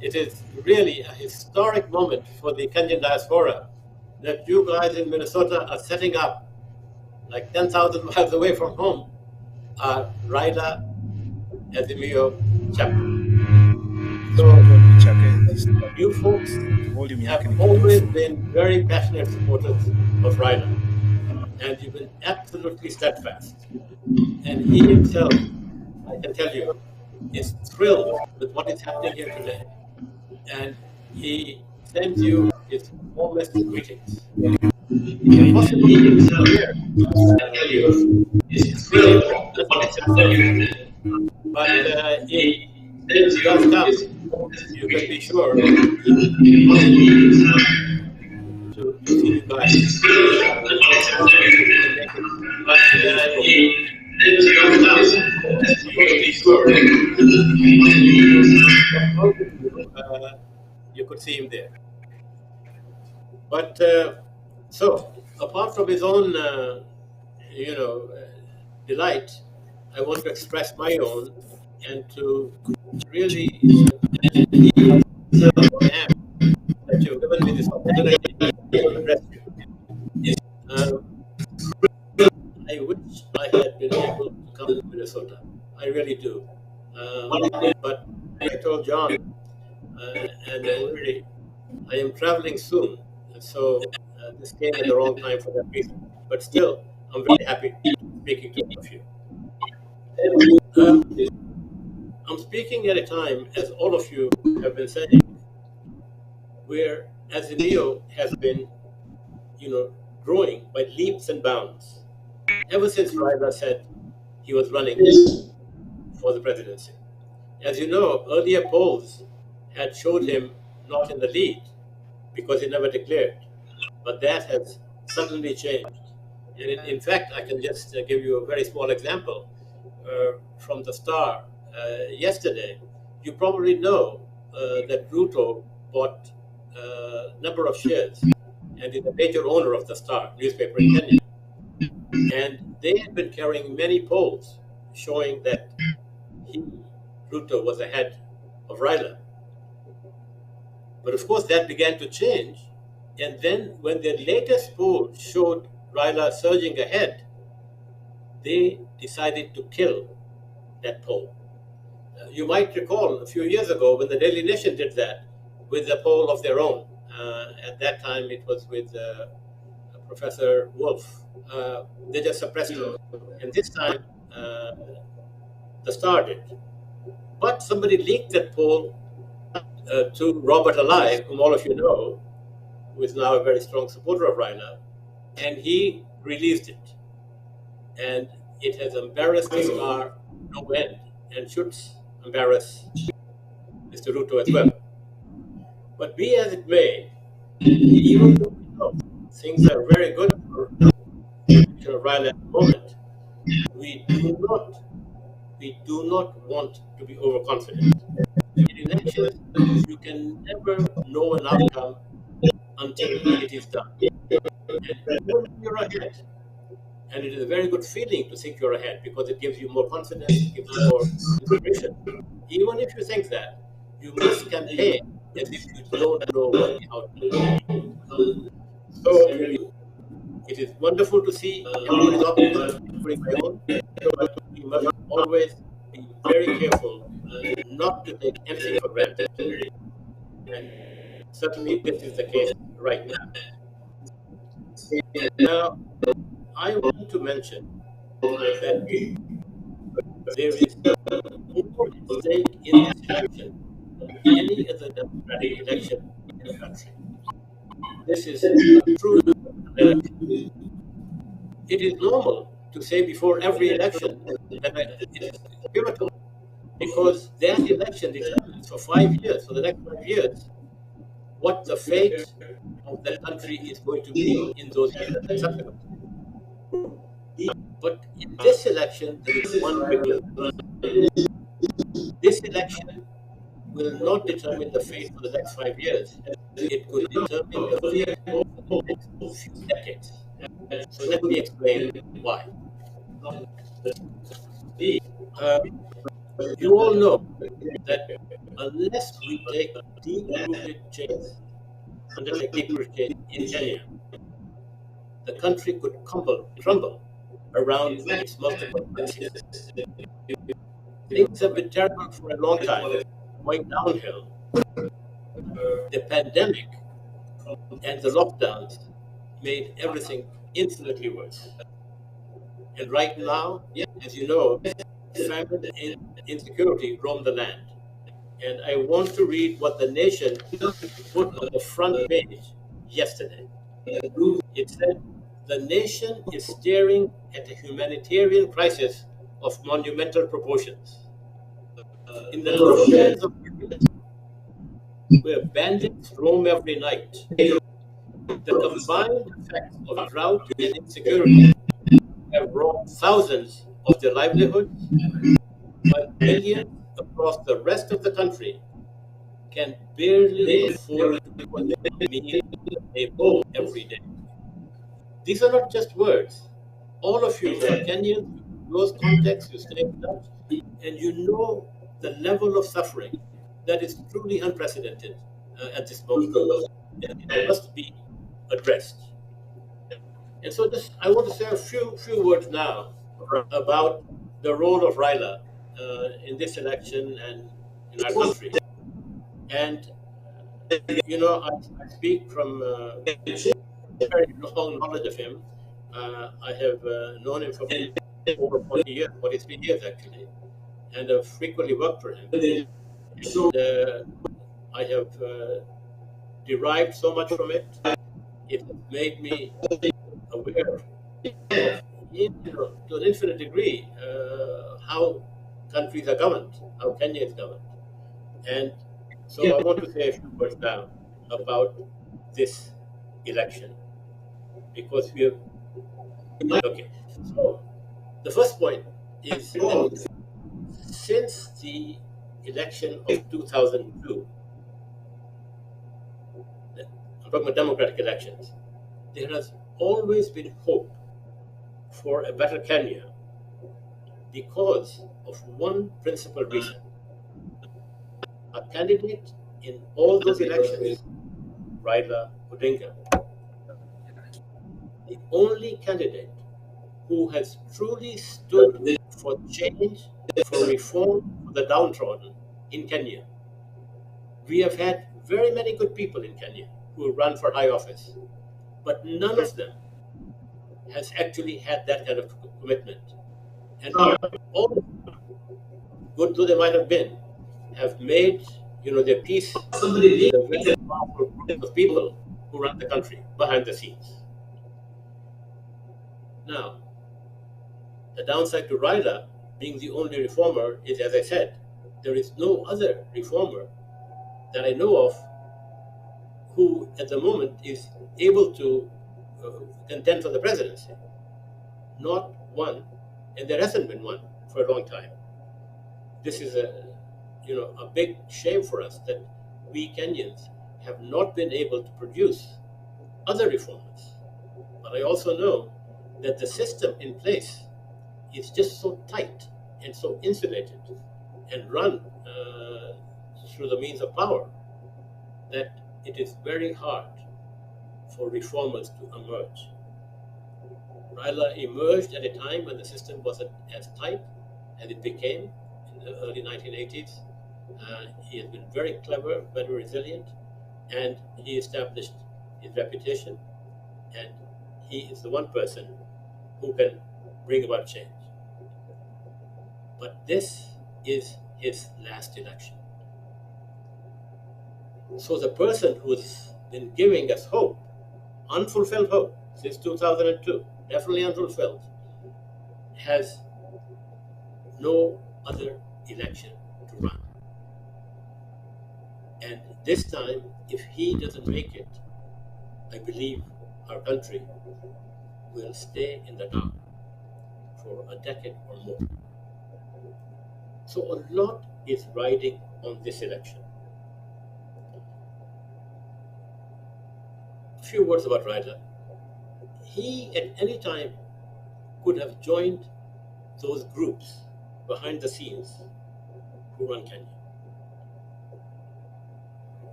It is really a historic moment for the Kenyan diaspora that you guys in Minnesota are setting up, like 10,000 miles away from home, a Raila Azimio chapter. So you folks have always been very passionate supporters of Raila, and you've been absolutely steadfast. And he himself, I can tell you, is thrilled with what is happening here today. And he sends you his warmest greetings. Possibly himself here, I tell you, is thrilled with what is happening here today. But he does come, you can be sure, to see you guys. But he does come, you can be sure, you could see him there. But so, apart from his own, delight, I want to express my own and to really that you've given me this opportunity to address you. I wish I had been able to come to Minnesota. I really do. But I told John, and really, I am traveling soon, so this came at the wrong time for that reason. But still, I'm very happy speaking to all of you. I'm speaking at a time, as all of you have been saying, where Azimio has been, growing by leaps and bounds. Ever since Raila said he was running for the presidency. As you know, earlier polls had showed him not in the lead because he never declared. But that has suddenly changed. And in fact, I can just give you a very small example from the Star yesterday. You probably know that Ruto bought a number of shares and is a major owner of the Star newspaper in Kenya. And they had been carrying many polls showing that Ruto, was ahead of Raila. But of course, that began to change. And then when the latest poll showed Raila surging ahead, they decided to kill that poll. You might recall a few years ago when the Daily Nation did that with a poll of their own. At that time, it was with Professor Wolf. They just suppressed it. And this time, the Star did. But somebody leaked that poll to Robert Alive, whom all of you know, who is now a very strong supporter of Raila, and he released it. And it has embarrassed the Star no end, and should embarrass Mr. Ruto as well. But be as it may, even though we know things are very good for election of Raila at the moment, we do not want to be overconfident. In elections, you can never know an outcome until it is done. And even when you're ahead, and it is a very good feeling to think you're ahead because it gives you more confidence, it gives you more inspiration. Even if you think that, you must campaign as if you don't know what the outcome will be. So it is wonderful to see everybody's optimism, including my own, but we must always be very careful not to take anything for granted. And certainly this is the case right now. Now, I want to mention that there is more at stake in this election than any other democratic election in the country. This is a true election. It is normal to say before every election that it is pivotal because that election determines for 5 years, for the next 5 years, what the fate of the country is going to be in those years and subsequent. But in this election, there is one big difference. This election will not determine the fate for the next 5 years. It could determine the fate for the next few decades. So let me explain why. You all know that unless we take deep-rooted change, undertake deep-rooted change in Kenya, the country could crumble around its multiple axes. Things have been terrible for a long time, going downhill. The pandemic and the lockdowns made everything infinitely worse. And right now, as you know, famine and insecurity roam the land. And I want to read what the Nation put on the front page yesterday. It said, "The nation is staring at a humanitarian crisis of monumental proportions. In the lowlands of Kenya, where bandits roam every night, the combined effects of drought and insecurity have robbed thousands of their livelihoods, while millions across the rest of the country can barely afford to put a meal on the table every day." These are not just words. All of you are Kenyans, in those contexts, you stay in touch, and you know the level of suffering that is truly unprecedented at this moment. And it must be addressed. And so I want to say a few words now about the role of Raila in this election and in our country. And, you know, I speak from very long knowledge of him. I have known him for over 40 years, 43 years actually, and have frequently worked for him. And, I have derived so much from it. It has made me aware of, to an infinite degree, how countries are governed, how Kenya is governed. And so I want to say a few words now about this election, because we have. Okay, so the first point is that since the election of 2002, I'm talking about democratic elections, there has always been hope for a better Kenya because of one principal reason. A candidate in all those elections, Raila Odinga, the only candidate who has truly stood for change, for reform, for the downtrodden in Kenya. We have had very many good people in Kenya who run for high office, but none of them has actually had that kind of commitment. And all of them, good though they might have been, have made their peace with a very powerful group of people who run the country behind the scenes. Now, the downside to Raila being the only reformer is, as I said, there is no other reformer that I know of who at the moment is able to contend for the presidency. not one, and there hasn't been one for a long time. This is a big shame for us that we Kenyans have not been able to produce other reformers. But I also know that the system in place is just so tight and so insulated and run through the means of power that it is very hard for reformers to emerge. Raila emerged at a time when the system wasn't as tight as it became in the early 1980s. He has been very clever, very resilient, and he established his reputation, and he is the one person who can bring about change. But this is his last election. So the person who's been giving us hope, unfulfilled hope, since 2002, definitely unfulfilled, has no other election to run. And this time, if he doesn't make it, I believe our country will stay in the dark for a decade or more. So a lot is riding on this election. A few words about Raila. He at any time could have joined those groups behind the scenes who run Kenya,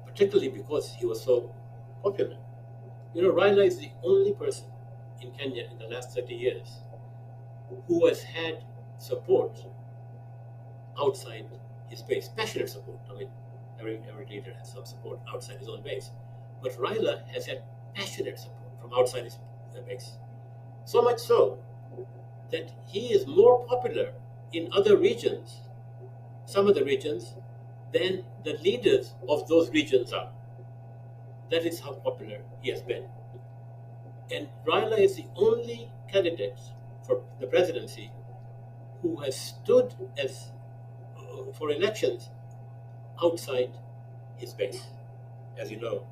particularly because he was so popular. Raila is the only person in Kenya in the last 30 years who has had support outside his base, passionate support. I mean, every leader has some support outside his own base. But Raila has had passionate support from outside his base. So much so that he is more popular in other regions, some of the regions, than the leaders of those regions are. That is how popular he has been. And Raila is the only candidate for the presidency who has stood for elections outside his base. As you know,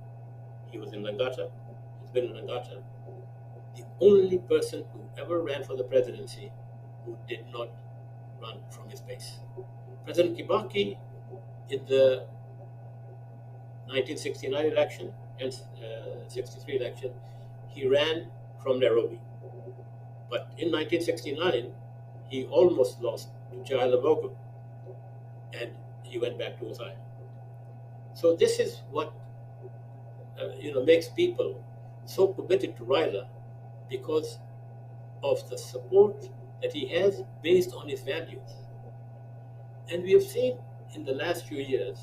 he was in Langata, he's been in Langata. The only person who ever ran for the presidency who did not run from his base. President Kibaki, in the 1969 election and 63 election, he ran from Nairobi. But in 1969, he almost lost to Jayalalitha, and he went back to Othaya. So this is what makes people so committed to Raila, because of the support that he has based on his values. And we have seen in the last few years,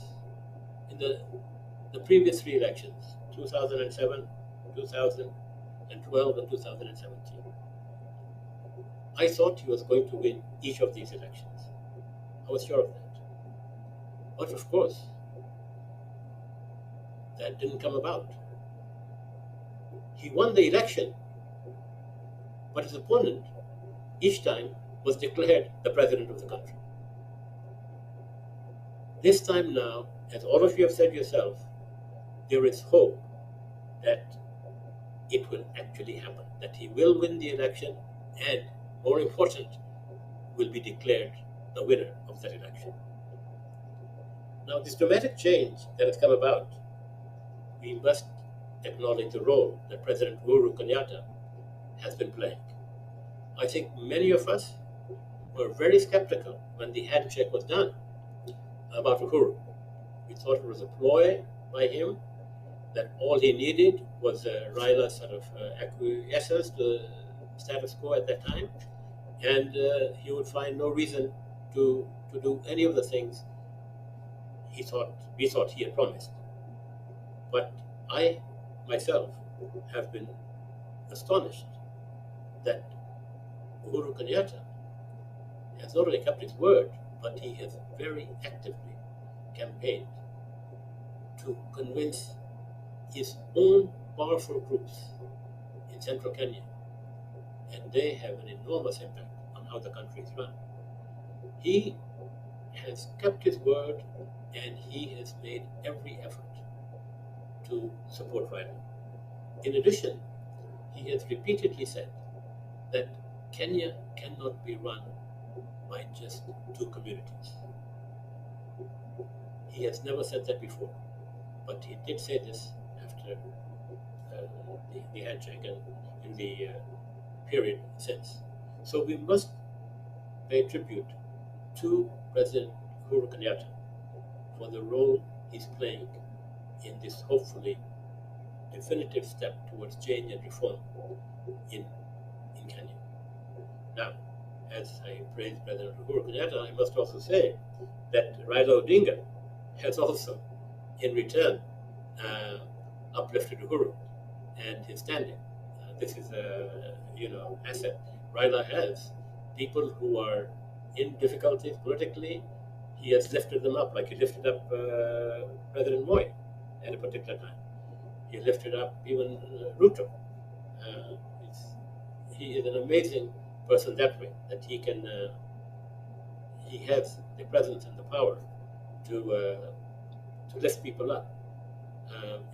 in the previous three elections, 2007, 2012, and 2017, I thought he was going to win each of these elections. I was sure of that. But of course, that didn't come about. He won the election, but his opponent each time was declared the president of the country. This time now, as all of you have said yourself, there is hope that it will actually happen, that he will win the election and, more important, will be declared the winner of that election. Now, this dramatic change that has come about, we must acknowledge the role that President Uhuru Kenyatta has been playing. I think many of us were very skeptical when the handshake was done about Uhuru. We thought it was a ploy by him, that all he needed was Raila's sort of acquiescence to the status quo at that time, and he would find no reason to do any of the things we thought he had promised. But I myself have been astonished that Uhuru Kenyatta has not only kept his word, but he has very actively campaigned to convince his own powerful groups in central Kenya, and they have an enormous impact on how the country is run. He has kept his word, and he has made every effort to support Raila. In addition, he has repeatedly said that Kenya cannot be run by just two communities. He has never said that before, but he did say this after the handshake and in the period since. So we must pay tribute to President Uhuru Kenyatta for the role he's playing in this hopefully definitive step towards change and reform in Kenya. Now, as I praise President Uhuru Kenyatta, I must also say that Raila Odinga has also, in return, uplifted Uhuru and his standing. This is a asset Raila has. People who are in difficulties politically, he has lifted them up, like he lifted up President Moy at a particular time. He lifted up even Ruto. He is an amazing person that way, that he can. He has the presence and the power to lift people up,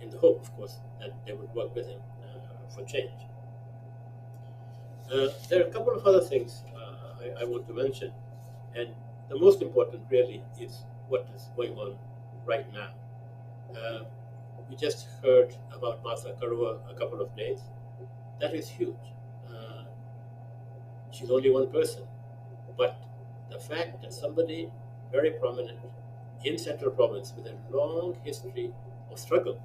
in the hope, of course, that they would work with him for change. There are a couple of other things I want to mention, and the most important really is what is going on right now. We just heard about Martha Karua a couple of days. That is huge. She's only one person, but the fact that somebody very prominent in Central Province with a long history of struggle,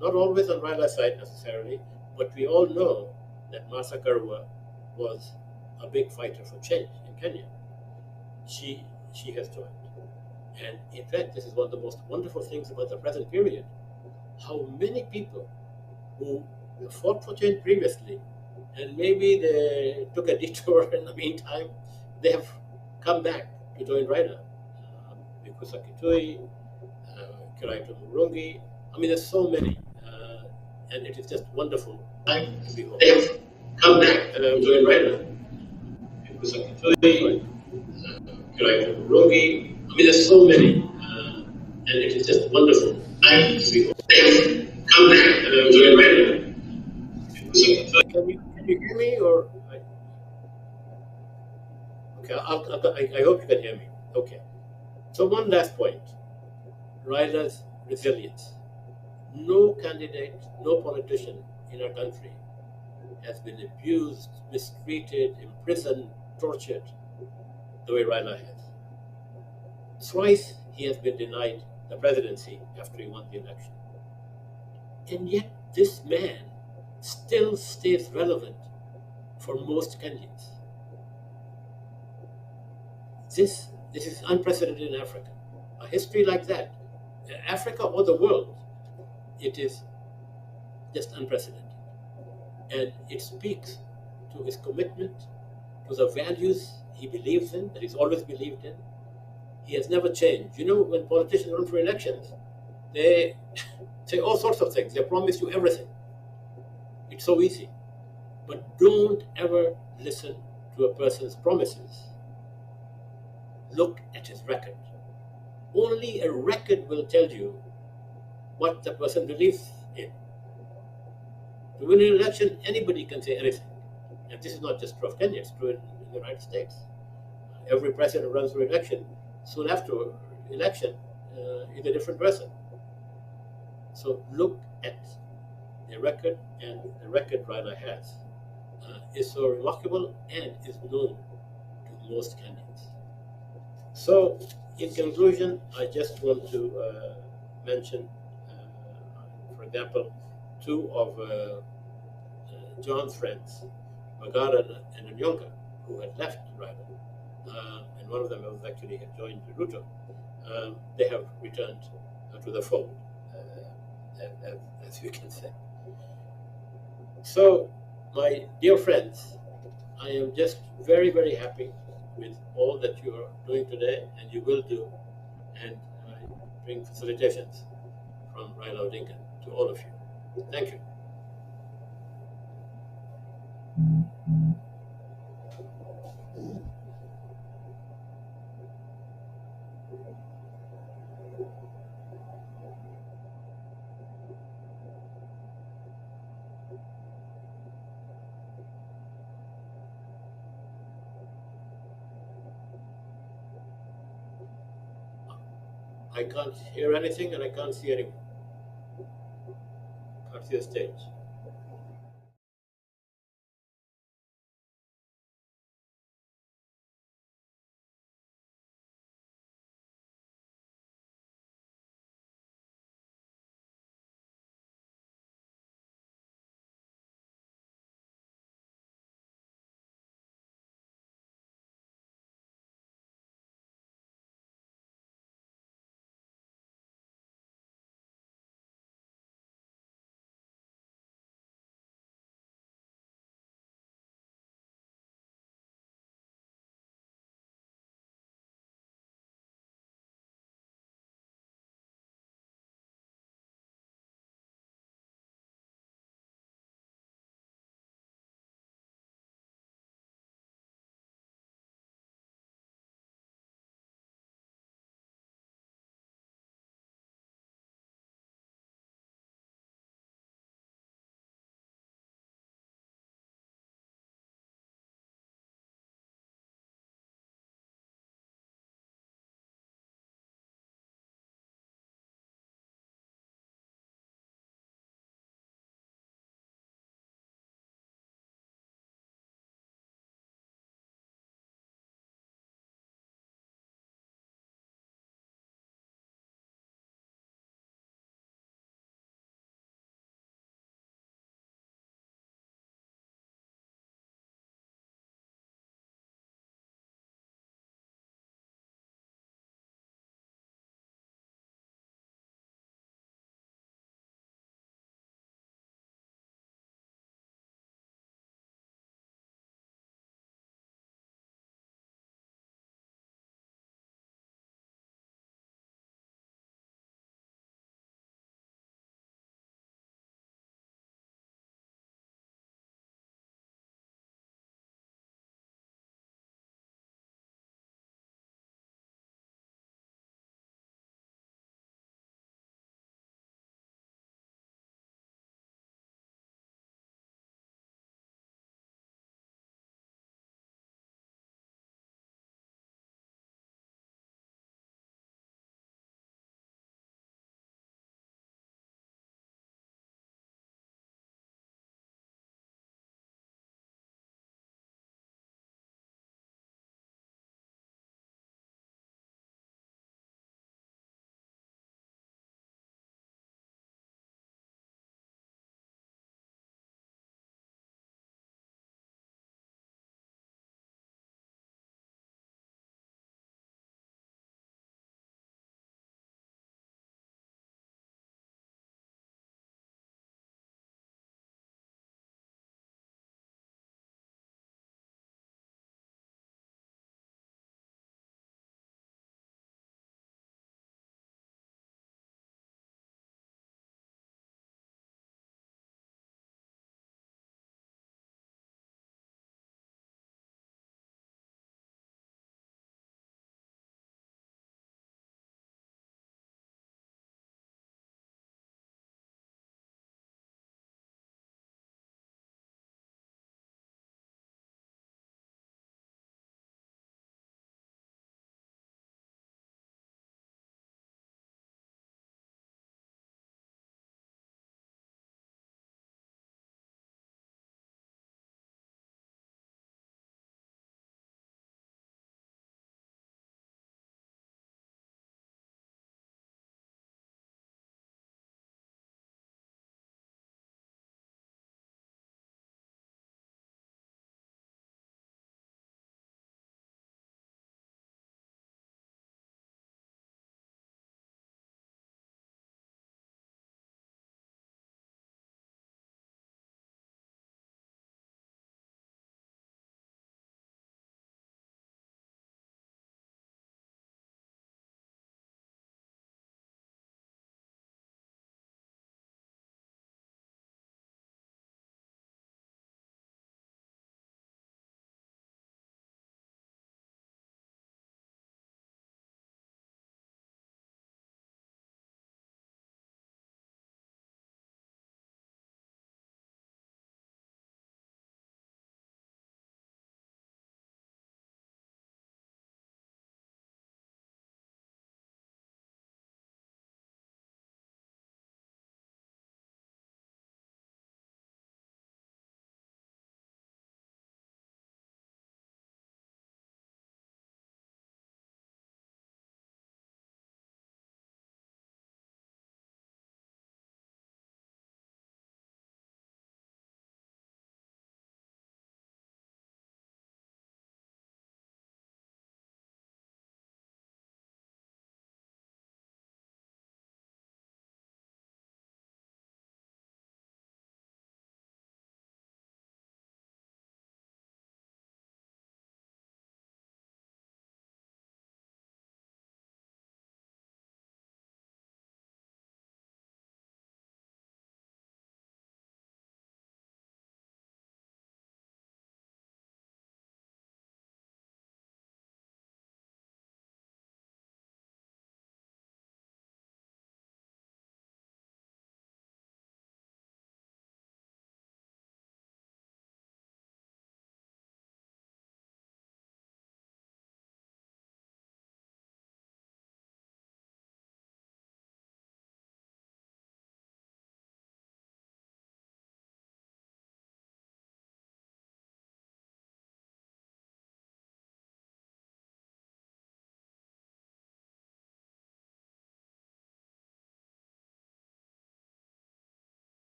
not always on Raila's side necessarily, but we all know that Martha Karua was a big fighter for change in Kenya. She has joined. And in fact, this is one of the most wonderful things about the present period. How many people who fought for change previously, and maybe they took a detour in the meantime, they have come back to join Raila. Because Kitui, Kiraito Murungi, I mean, there's so many. And it is just wonderful to behold. They have come back to join Raila. Because Kitui, Kiraito Murungi, I mean, there's so many. And it is just wonderful to behold. They have come back to join Raila. Can you hear me or? Okay, I hope you can hear me. Okay. So one last point. Raila's resilience. No candidate, no politician in our country has been abused, mistreated, imprisoned, tortured the way Raila has. Twice he has been denied the presidency after he won the election. And yet this man still stays relevant for most Kenyans. This is unprecedented in Africa. A history like that, Africa or the world, it is just unprecedented. And it speaks to his commitment, to the values he believes in, that he's always believed in. He has never changed. You know, when politicians run for elections, they say all sorts of things. They promise you everything. It's so easy. But don't ever listen to a person's promises. Look at his record. Only a record will tell you what the person believes in. To win an election, anybody can say anything. And this is not just true of Kenya, it's true in the United States. Every president runs for election. Soon after election, is a different person. So look at the record, and the record Raila has is so remarkable and is known to most Kenyans. So, in conclusion, I just want to mention, for example, two of John's friends, Magara and Nyonga, who had left Raila, and one of them was actually had joined Ruto. They have returned to the fold, as you can say. So, my dear friends, I am just very, very happy with all that you are doing today and you will do, and I bring felicitations from Raila Odinga to all of you. Thank you. I can't hear anything and I can't see anyone. Can't see the stage.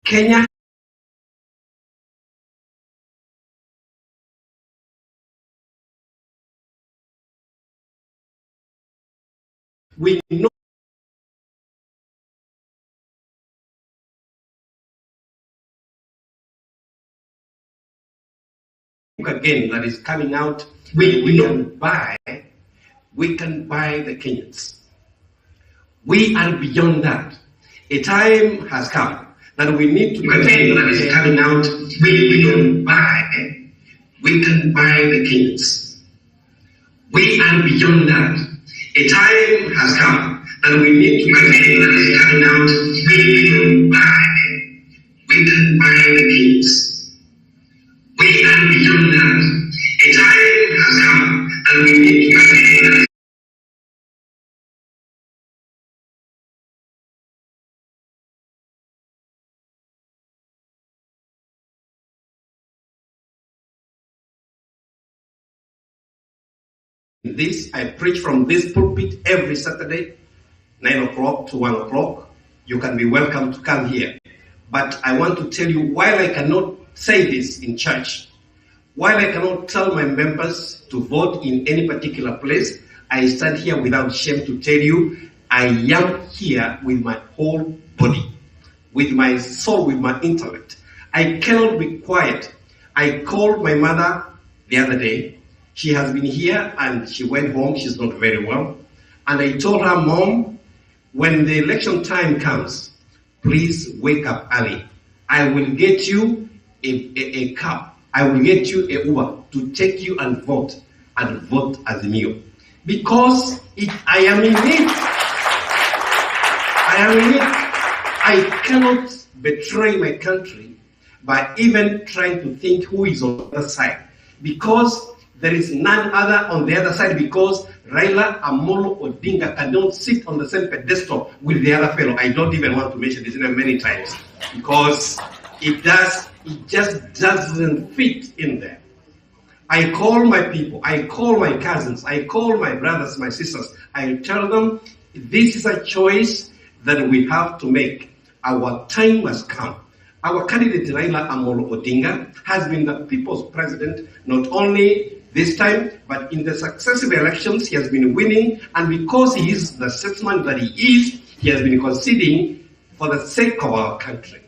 Kenya we know again that is coming out. We can buy the Kenyans. We are beyond that. A time has come that we need to again that is coming out. We can buy the Kenyans. We are beyond that. A time has come that we need to again that is coming out. We can buy the Kenyans. We are beyond that. A time has come and we need to again. This, I preach from this pulpit every Saturday, 9 o'clock to 1 o'clock. You can be welcome to come here. But I want to tell you, while I cannot say this in church, while I cannot tell my members to vote in any particular place, I stand here without shame to tell you, I am here with my whole body, with my soul, with my intellect. I cannot be quiet. I called my mother the other day. She has been here and she went home. She's not very well. And I told her, Mom, when the election time comes, please wake up early. I will get you a cab. I will get you a Uber to take you and vote Azimio. Because I am in it. I am in it. I cannot betray my country by even trying to think who is on the other side. Because there is none other on the other side, because Raila Odinga cannot sit on the same pedestal with the other fellow. I don't even want to mention this many times because it just doesn't fit in there. I call my people, I call my cousins, I call my brothers, my sisters. I tell them this is a choice that we have to make. Our time has come. Our candidate Raila Odinga has been the people's president, not only this time, but in the successive elections, he has been winning, and because he is the statesman that he is, he has been conceding for the sake of our country.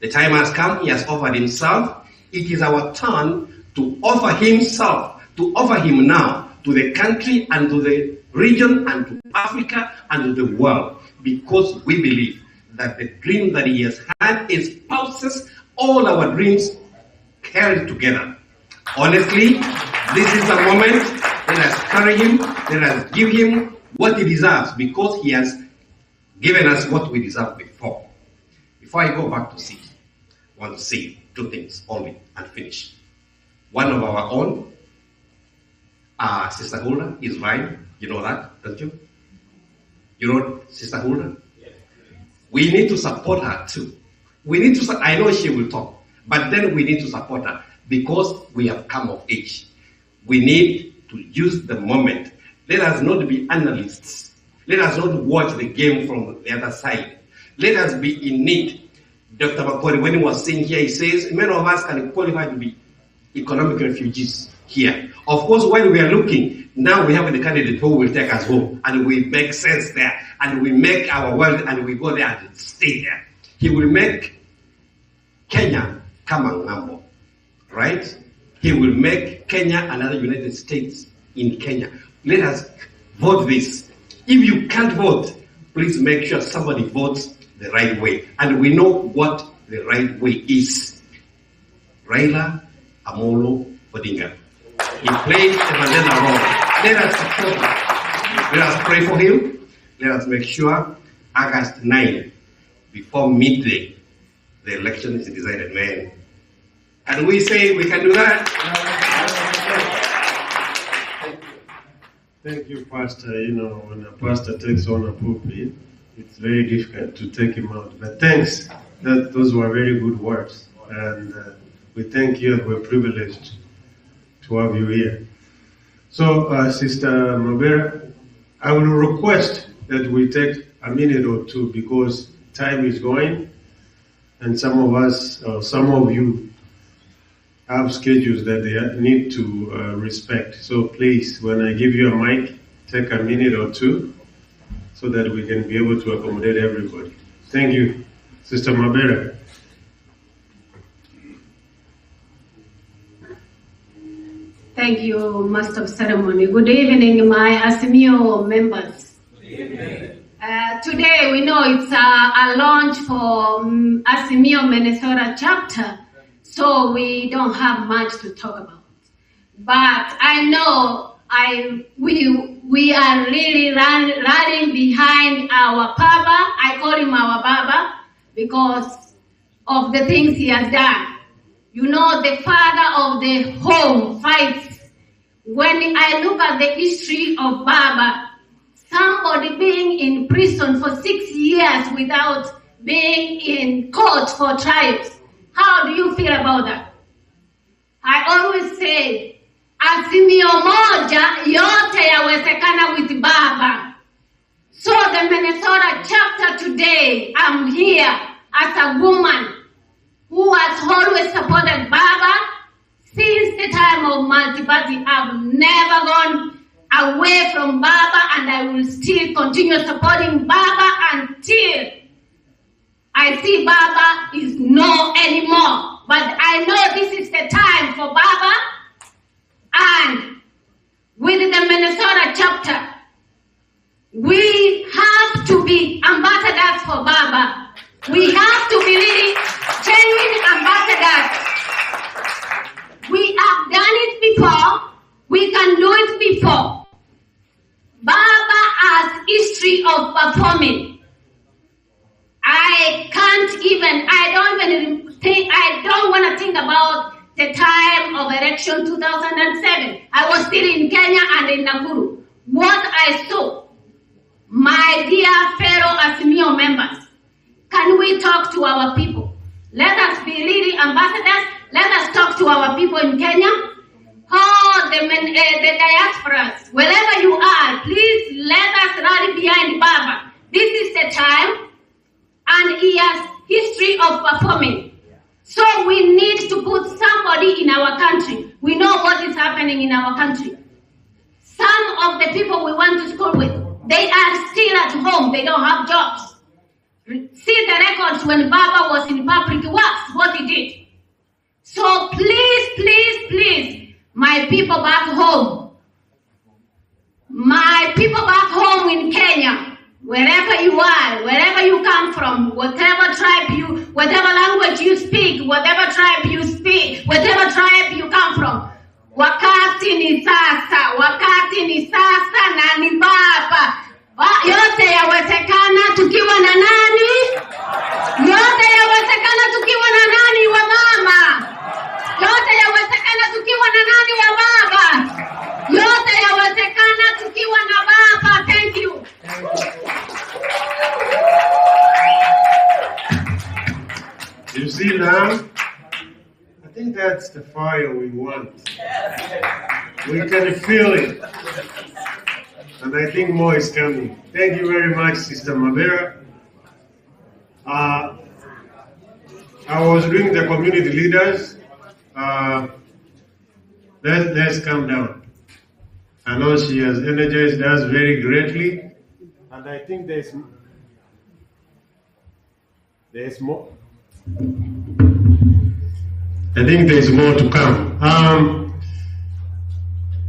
The time has come, he has offered himself. It is our turn to offer himself, to offer him now to the country and to the region and to Africa and to the world, because we believe that the dream that he has had espouses all our dreams held together. Honestly, this is the moment. Let us carry him, let us give him what he deserves, because he has given us what we deserve before. Before I go back to seat, I want to say two things only and finish. One of our own, Sister Hulda, is right. You know that, don't you? You know Sister Hulda? Yeah. We need to support her too. We need to, I know she will talk, but then we need to support her because we have come of age. We need to use the moment. Let us not be analysts. Let us not watch the game from the other side. Let us be in need. Dr. Makori, when he was saying here, he says, many of us can qualify to be economic refugees here. Of course, when we are looking, now we have the candidate who will take us home, and we make sense there, and we make our wealth, and we go there and stay there. He will make Kenya come and number, right? He will make Kenya another United States in Kenya. Let us vote this. If you can't vote, please make sure somebody votes the right way. And we know what the right way is. Raila Odinga. He plays a banana role. Let us support him. Let us pray for him. Let us make sure August 9, before midday, the election is decided, man. And we say we can do that. Thank you, Pastor. You know, when a pastor takes on a pulpit, it's very difficult to take him out. But thanks. Those were very good words. And we thank you, and we're privileged to have you here. So, Sister Mabera, I will request that we take a minute or two because time is going. and some of us, or some of you, have schedules that they need to respect. So please, when I give you a mic, take a minute or two so that we can be able to accommodate everybody. Thank you. Sister Mabera. Thank you, Master of Ceremony. Good evening, my Azimio members. Today, we know it's a launch for Azimio Minnesota chapter, so we don't have much to talk about. But I know we are really running behind our Baba. I call him our Baba because of the things he has done. You know, the father of the home fights. When I look at the history of Baba, somebody being in prison for 6 years without being in court for trials, how do you feel about that? I always say, Azimio moja yote yawezekana with Baba. So the Minnesota chapter today, I'm here as a woman who has always supported Baba since the time of multi-party. I've never gone away from Baba, and I will still continue supporting Baba until I see Baba is no anymore. But I know this is the time for Baba, and with the Minnesota chapter, we have to be ambassadors for Baba. We have to be really genuine ambassadors. We have done it before. We can do it before. Baba has history of performing. I don't want to think about the time of election 2007. I was still in Kenya and in Nakuru. What I saw, my dear fellow Azimio members, can we talk to our people? Let us be really ambassadors. Let us talk to our people in Kenya. Oh, the diasporas, wherever you are, please let us rally behind Baba. This is the time, and he has history of performing. So we need to put somebody in our country. We know what is happening in our country. Some of the people we went to school with, they are still at home. They don't have jobs. See the records when Baba was in public works, what he did. So please, please, please, my people back home, my people back home in Kenya, wherever you are, wherever you come from, whatever tribe whatever language you speak, whatever tribe you speak, whatever tribe you come from, wakati ni sasa na ni Baba. Yote yawezekana tukiwa na nani? Yote yawezekana tukiwa na nani wa mama? Yote yawezekana tukiwa na nani wa Baba? Yote yawezekana tukiwa na Baba. Thank you. You see now? I think that's the fire we want. We can feel it. And I think more is coming. Thank you very much, Sister Mabera. I was doing the community leaders. Let's calm down. I know she has energized us very greatly. And I think there's more. I think there's more to come.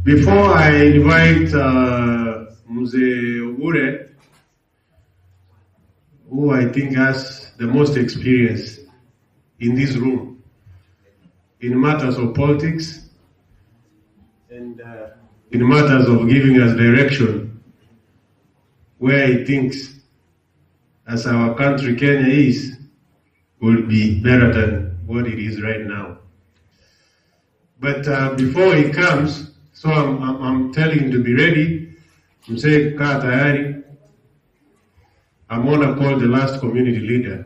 Before I invite Mzee Ogure, who I think has the most experience in this room in matters of politics and in matters of giving us direction where he thinks, as our country Kenya is, will be better than what it is right now. But before he comes, so I'm telling him to be ready. I'm saying, kaa tayari. I'm gonna call the last community leader.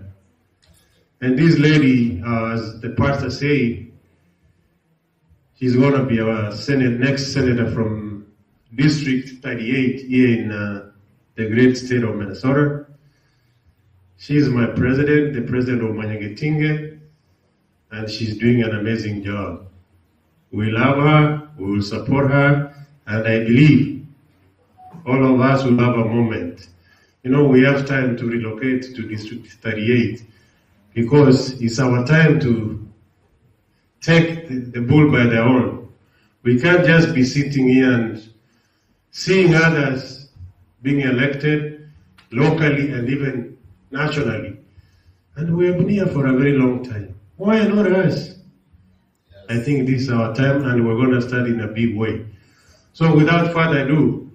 And this lady, as the pastor said, she's gonna be our next senator from District 38 here in the great state of Minnesota. She is my president, the president of Manyagetinge, and she's doing an amazing job. We love her, we will support her, and I believe all of us will have a moment. You know, we have time to relocate to District 38 because it's our time to take the bull by the horn. We can't just be sitting here and seeing others being elected locally and even nationally. And we have been here for a very long time. Why not us? I think this is our time and we're going to start in a big way. So without further ado,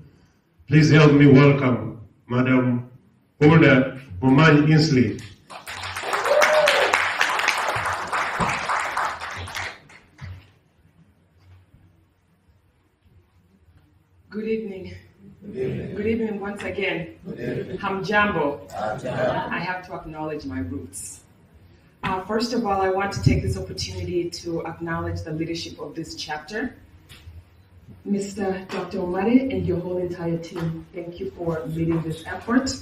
please help me welcome Madam Hulda Momanyi Inslee. Good evening. Good evening once again. Hamjambo. I have to acknowledge my roots. First of all, I want to take this opportunity to acknowledge the leadership of this chapter. Mr. Dr. Omari and your whole entire team, thank you for leading this effort.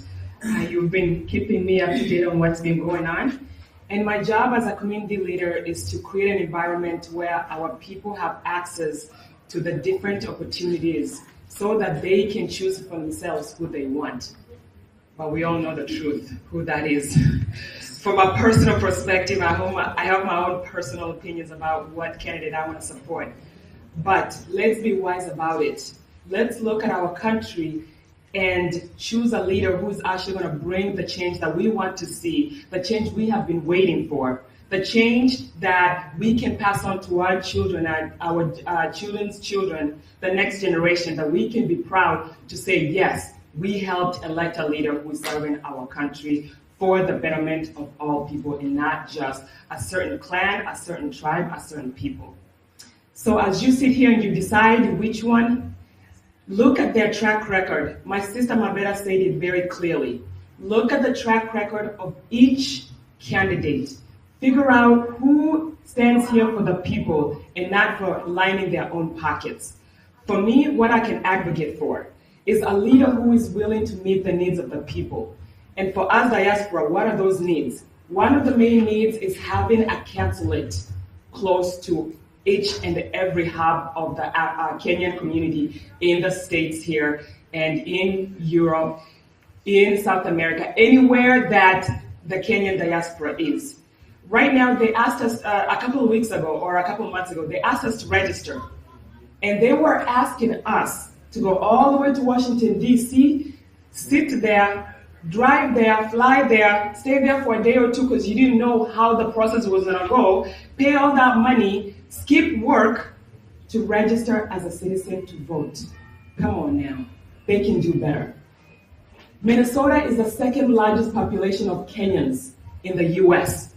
You've been keeping me up to date on what's been going on. And my job as a community leader is to create an environment where our people have access to the different opportunities so that they can choose for themselves who they want. But we all know the truth, who that is. From a personal perspective, I have my own personal opinions about what candidate I want to support. But let's be wise about it. Let's look at our country and choose a leader who's actually going to bring the change that we want to see, the change we have been waiting for, the change that we can pass on to our children and our children's children, the next generation, that we can be proud to say, yes, we helped elect a leader who is serving our country for the betterment of all people and not just a certain clan, a certain tribe, a certain people. So as you sit here and you decide which one, look at their track record. My sister Mabera said it very clearly. Look at the track record of each candidate. Figure out who stands here for the people and not for lining their own pockets. For me, what I can advocate for is a leader who is willing to meet the needs of the people. And for us diaspora, what are those needs? One of the main needs is having a consulate close to each and every hub of the Kenyan community in the States here and in Europe, in South America, anywhere that the Kenyan diaspora is. Right now, they asked us a couple of weeks ago or a couple of months ago, they asked us to register. And they were asking us to go all the way to Washington, D.C., sit there, drive there, fly there, stay there for a day or two because you didn't know how the process was going to go, pay all that money, skip work to register as a citizen to vote. Come on now. They can do better. Minnesota is the second largest population of Kenyans in the U.S.,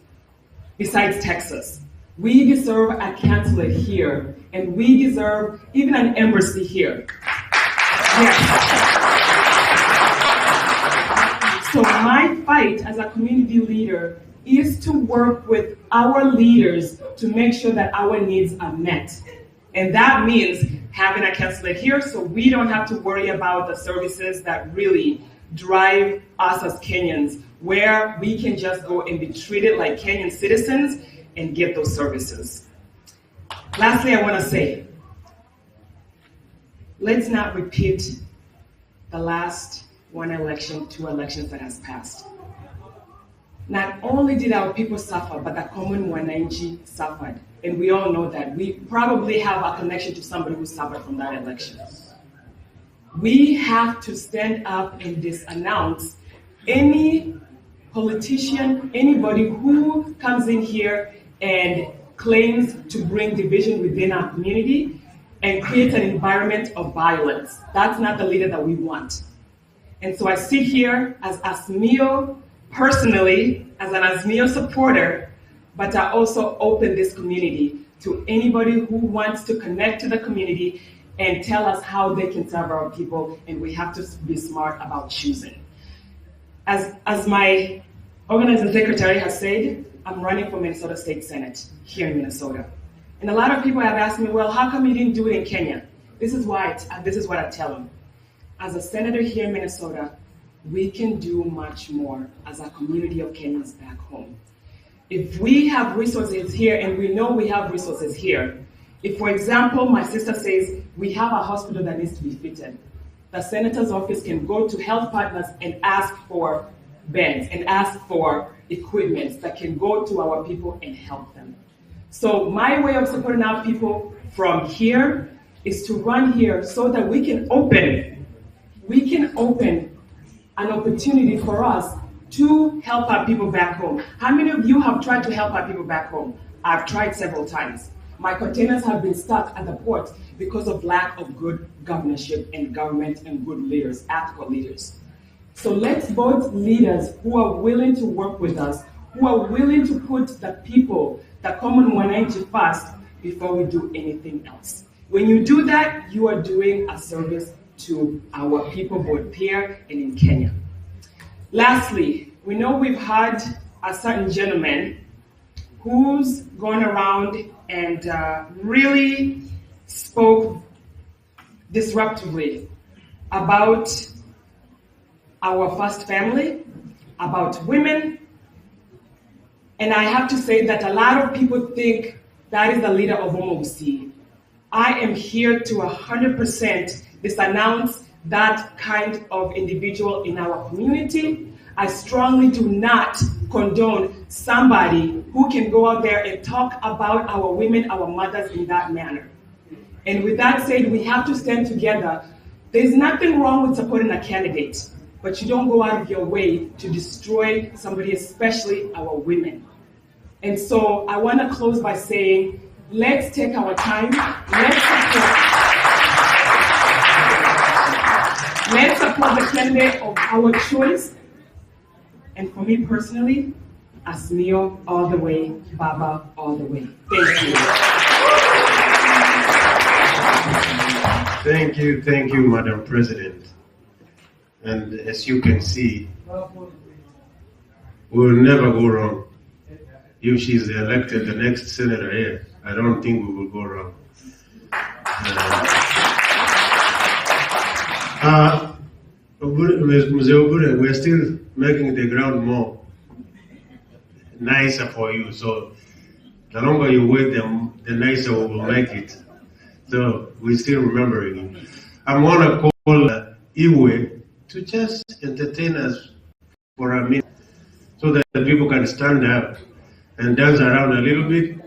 besides Texas. We deserve a consulate here, and we deserve even an embassy here. Yes. So my fight as a community leader is to work with our leaders to make sure that our needs are met. And that means having a consulate here so we don't have to worry about the services that really drive us as Kenyans, where we can just go and be treated like Kenyan citizens and get those services. Lastly, I want to say, let's not repeat the last one election, 2 elections that has passed. Not only did our people suffer, but the common wananchi suffered. And we all know that. We probably have a connection to somebody who suffered from that election. We have to stand up and disannounce any politician, anybody who comes in here and claims to bring division within our community and create an environment of violence. That's not the leader that we want. And so I sit here as Azimio, personally, as an Azimio supporter, but I also open this community to anybody who wants to connect to the community and tell us how they can serve our people, and we have to be smart about choosing. As my organizing secretary has said, I'm running for Minnesota State Senate here in Minnesota. And a lot of people have asked me, well, how come you didn't do it in Kenya? This is what I tell them. As a senator here in Minnesota, we can do much more as a community of Kenyans back home. If we have resources here, and we know we have resources here, if, for example, my sister says we have a hospital that needs to be fitted, the senator's office can go to health partners and ask for beds and ask for equipment that can go to our people and help them. So my way of supporting our people from here is to run here so that we can open an opportunity for us to help our people back home. How many of you have tried to help our people back home? I've tried several times. My containers have been stuck at the port because of lack of good governorship and government and good leaders, ethical leaders. So let's vote leaders who are willing to work with us, who are willing to put the people, the common mwananchi first before we do anything else. When you do that, you are doing a service to our people both here and in Kenya. Lastly, we know we've had a certain gentleman who's gone around and really spoke disruptively about our first family, about women. And I have to say that a lot of people think that is the leader of OMOC. I am here to 100% disannounce that kind of individual in our community. I strongly do not condone somebody who can go out there and talk about our women, our mothers in that manner. And with that said, we have to stand together. There's nothing wrong with supporting a candidate, but you don't go out of your way to destroy somebody, especially our women. And so I want to close by saying, let's take our time, let's support the candidate of our choice. And for me personally, Azimio all the way, Baba all the way. Thank you. Thank you, Madam President. And as you can see, we'll never go wrong. If she's elected the next senator here, I don't think we will go wrong. We're still making the ground more nicer for you. So the longer you wait, the nicer we will make it. So we're still remembering you. I'm gonna call Iwe to just entertain us for a minute so that the people can stand up and dance around a little bit.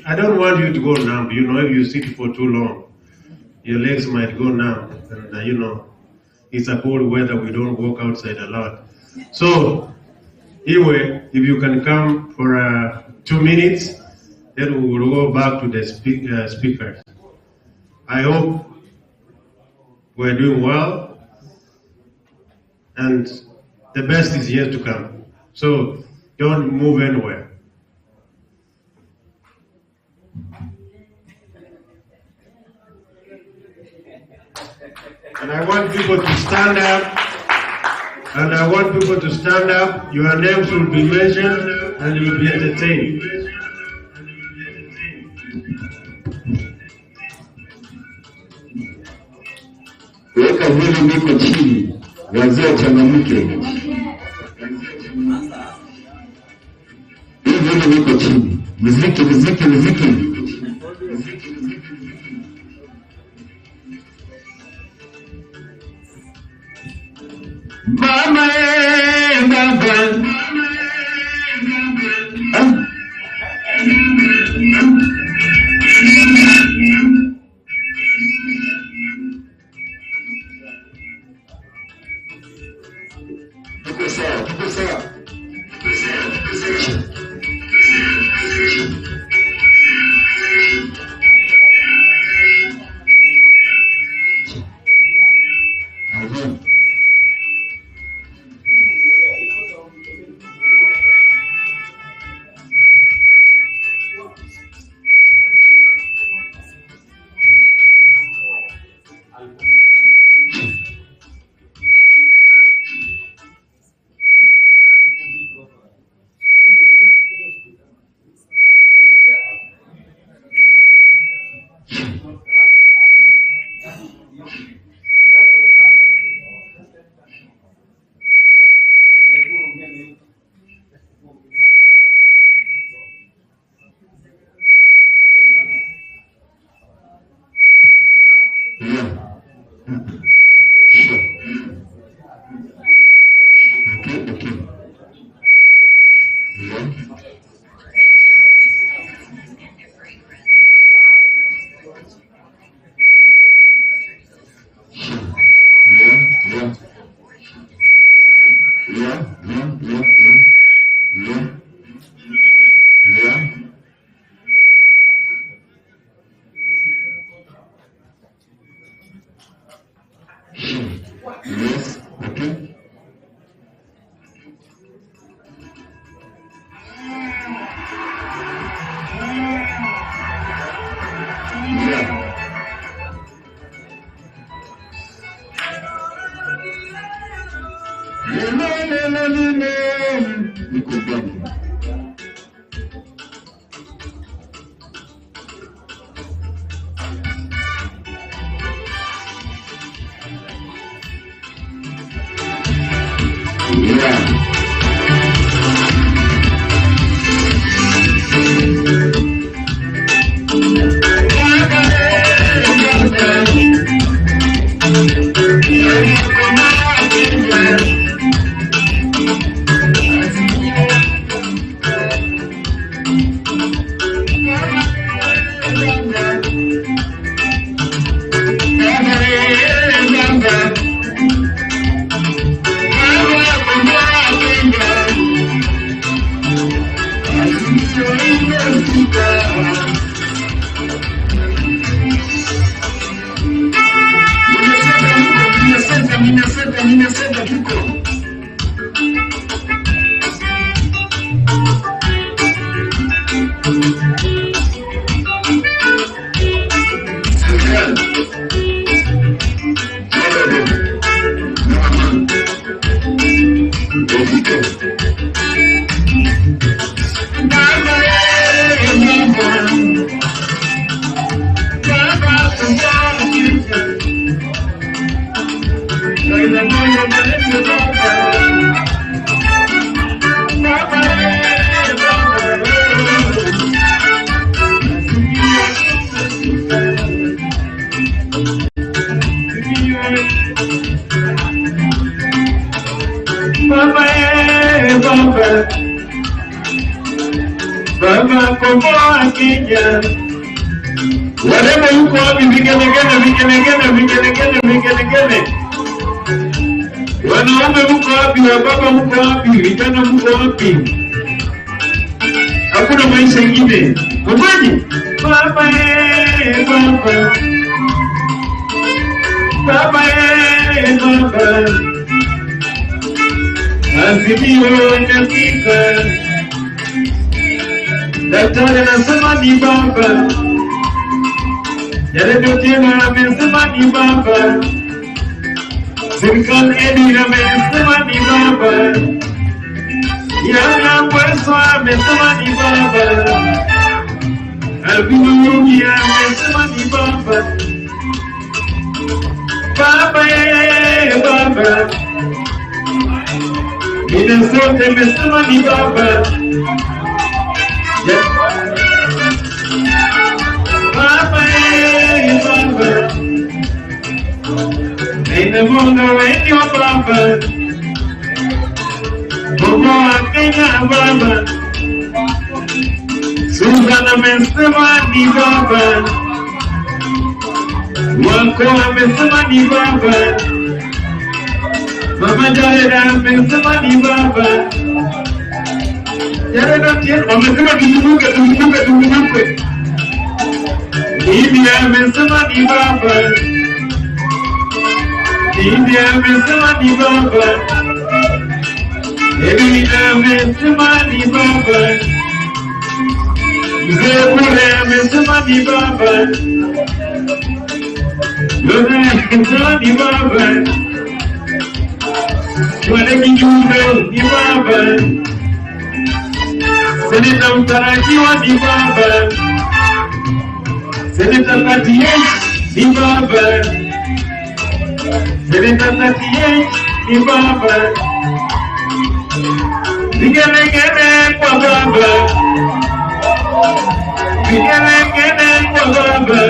I don't want you to go numb. You know, if you sit for too long, your legs might go numb. And you know, it's a cold weather. We don't walk outside a lot. So, Iwe, if you can come for 2 minutes, then we will go back to the speakers. I hope we're doing well, and the best is yet to come. So don't move anywhere. And I want people to stand up. Your names will be mentioned and you will be entertained. Weka vile niko chini, wazee changamke. Vile niko chini, muziki. Mama baba. Yes, okay. Baba komboa Kenya. Warembo yuko wapi? Vigelegele. Wanaume mko wapi? Wababa mko wapi? Vijana mko wapi? Hakuna maisha ingine. Ngojaje? Baba Azimio inafika. Daktari anasema ni baba. Yale tena amesema ni baba. Serikali Edi amesema ni baba. Yana Pweso amesema ni baba. Albino Yugi amesema ni baba. Baba. Minnesota amesema ni baba. Baba. Nina Mungu wengi wa baba. Mungu wa Kenya baba. Susan amesema ni baba. Wako amesema ni baba. Mama Jared amesema ni baba. Jared amesema tuzunguke. Bibi amesema ni baba. Bibi amesema ni baba. Bibi amesema ni baba. Mzee Bure amesema ni baba. Lola amesema ni baba. Wale kijumbe ni baba. Seneta mtarajiwa ni baba. Seneta Natie ni baba. Seneta Natie ni baba. Vigelegele kwa baba. Vigelegele kwa baba.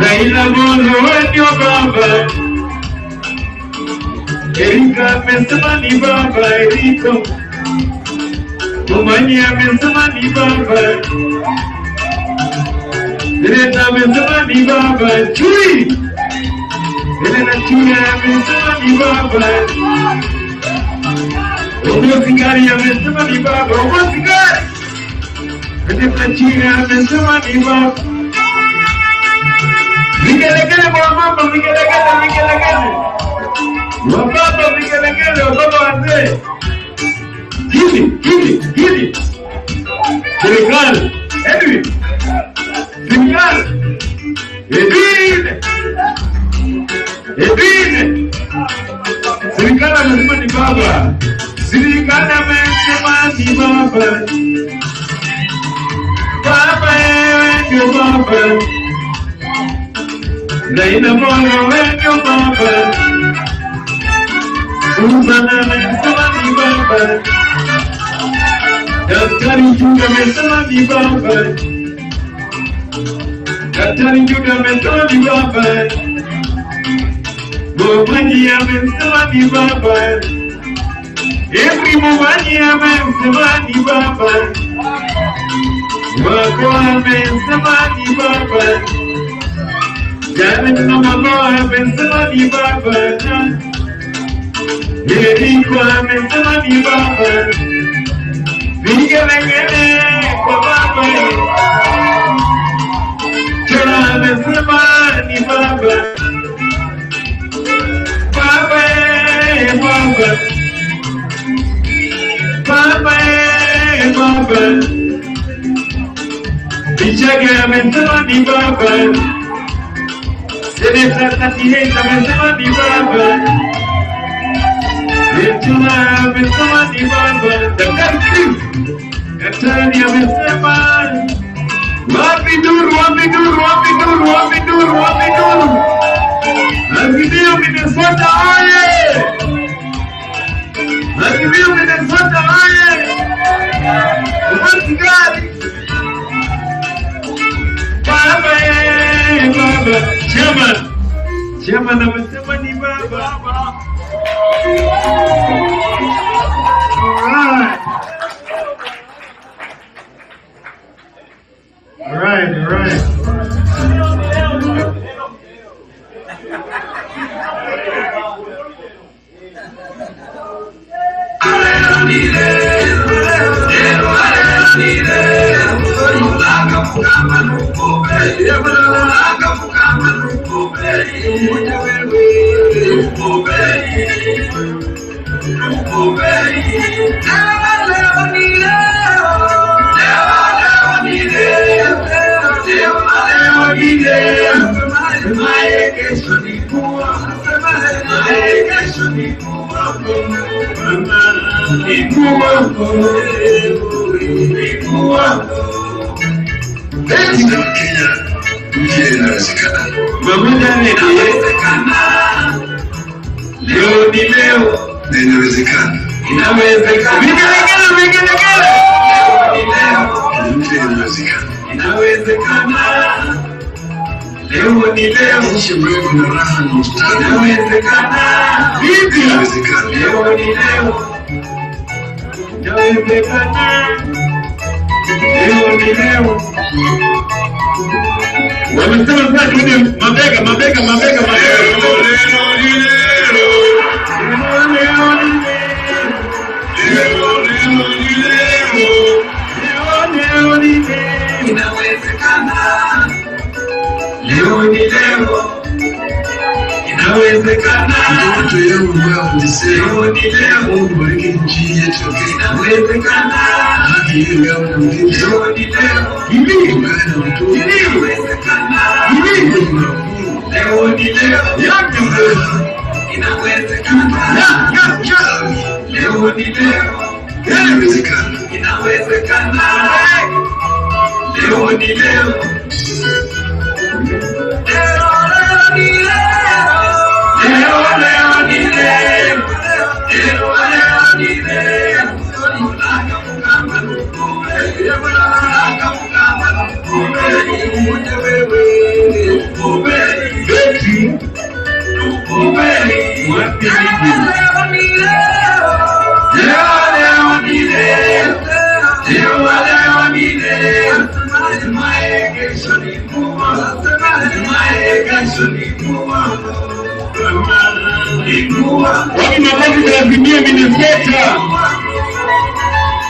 Raila Odinga ndio baba. Erika amesema ni baba. Eriko Tumanyi amesema ni baba. Seneta amesema ni baba. Chui Seneta Chui amesema ni baba. Omosigari amesema ni baba. Omosigari Seneta Chui amesema ni baba. Vigelegele kwa mama, vigelegele. Wababa vigelegele, wababa wazee. Hili. Serikali. Edwin. Serikali. Edwin. Serikali amesema ni baba. Serikali amesema ni baba. Baba wewe ndio baba. Raila Odinga wewe ndio baba. Susana amesema ni baba. Daktari Juda amesema ni baba. Daktari Juda amesema ni baba. Mwaji amesema ni baba. Every mwaji amesema ni baba. Wako amesema ni baba. Janet na mama amesema ni baba. Eriko amesema ni baba. Vigelegele kwa baba. Chora amesema ni baba. Baba. Bichaga amesema ni baba. Seneta Tatienda amesema ni baba. Chora amesema ni baba. Daktari amesema wapi duru. Azimio Minnesota oye! Azimio Minnesota oye! Umasikari! Baba. Chairman amesema ni baba. All right.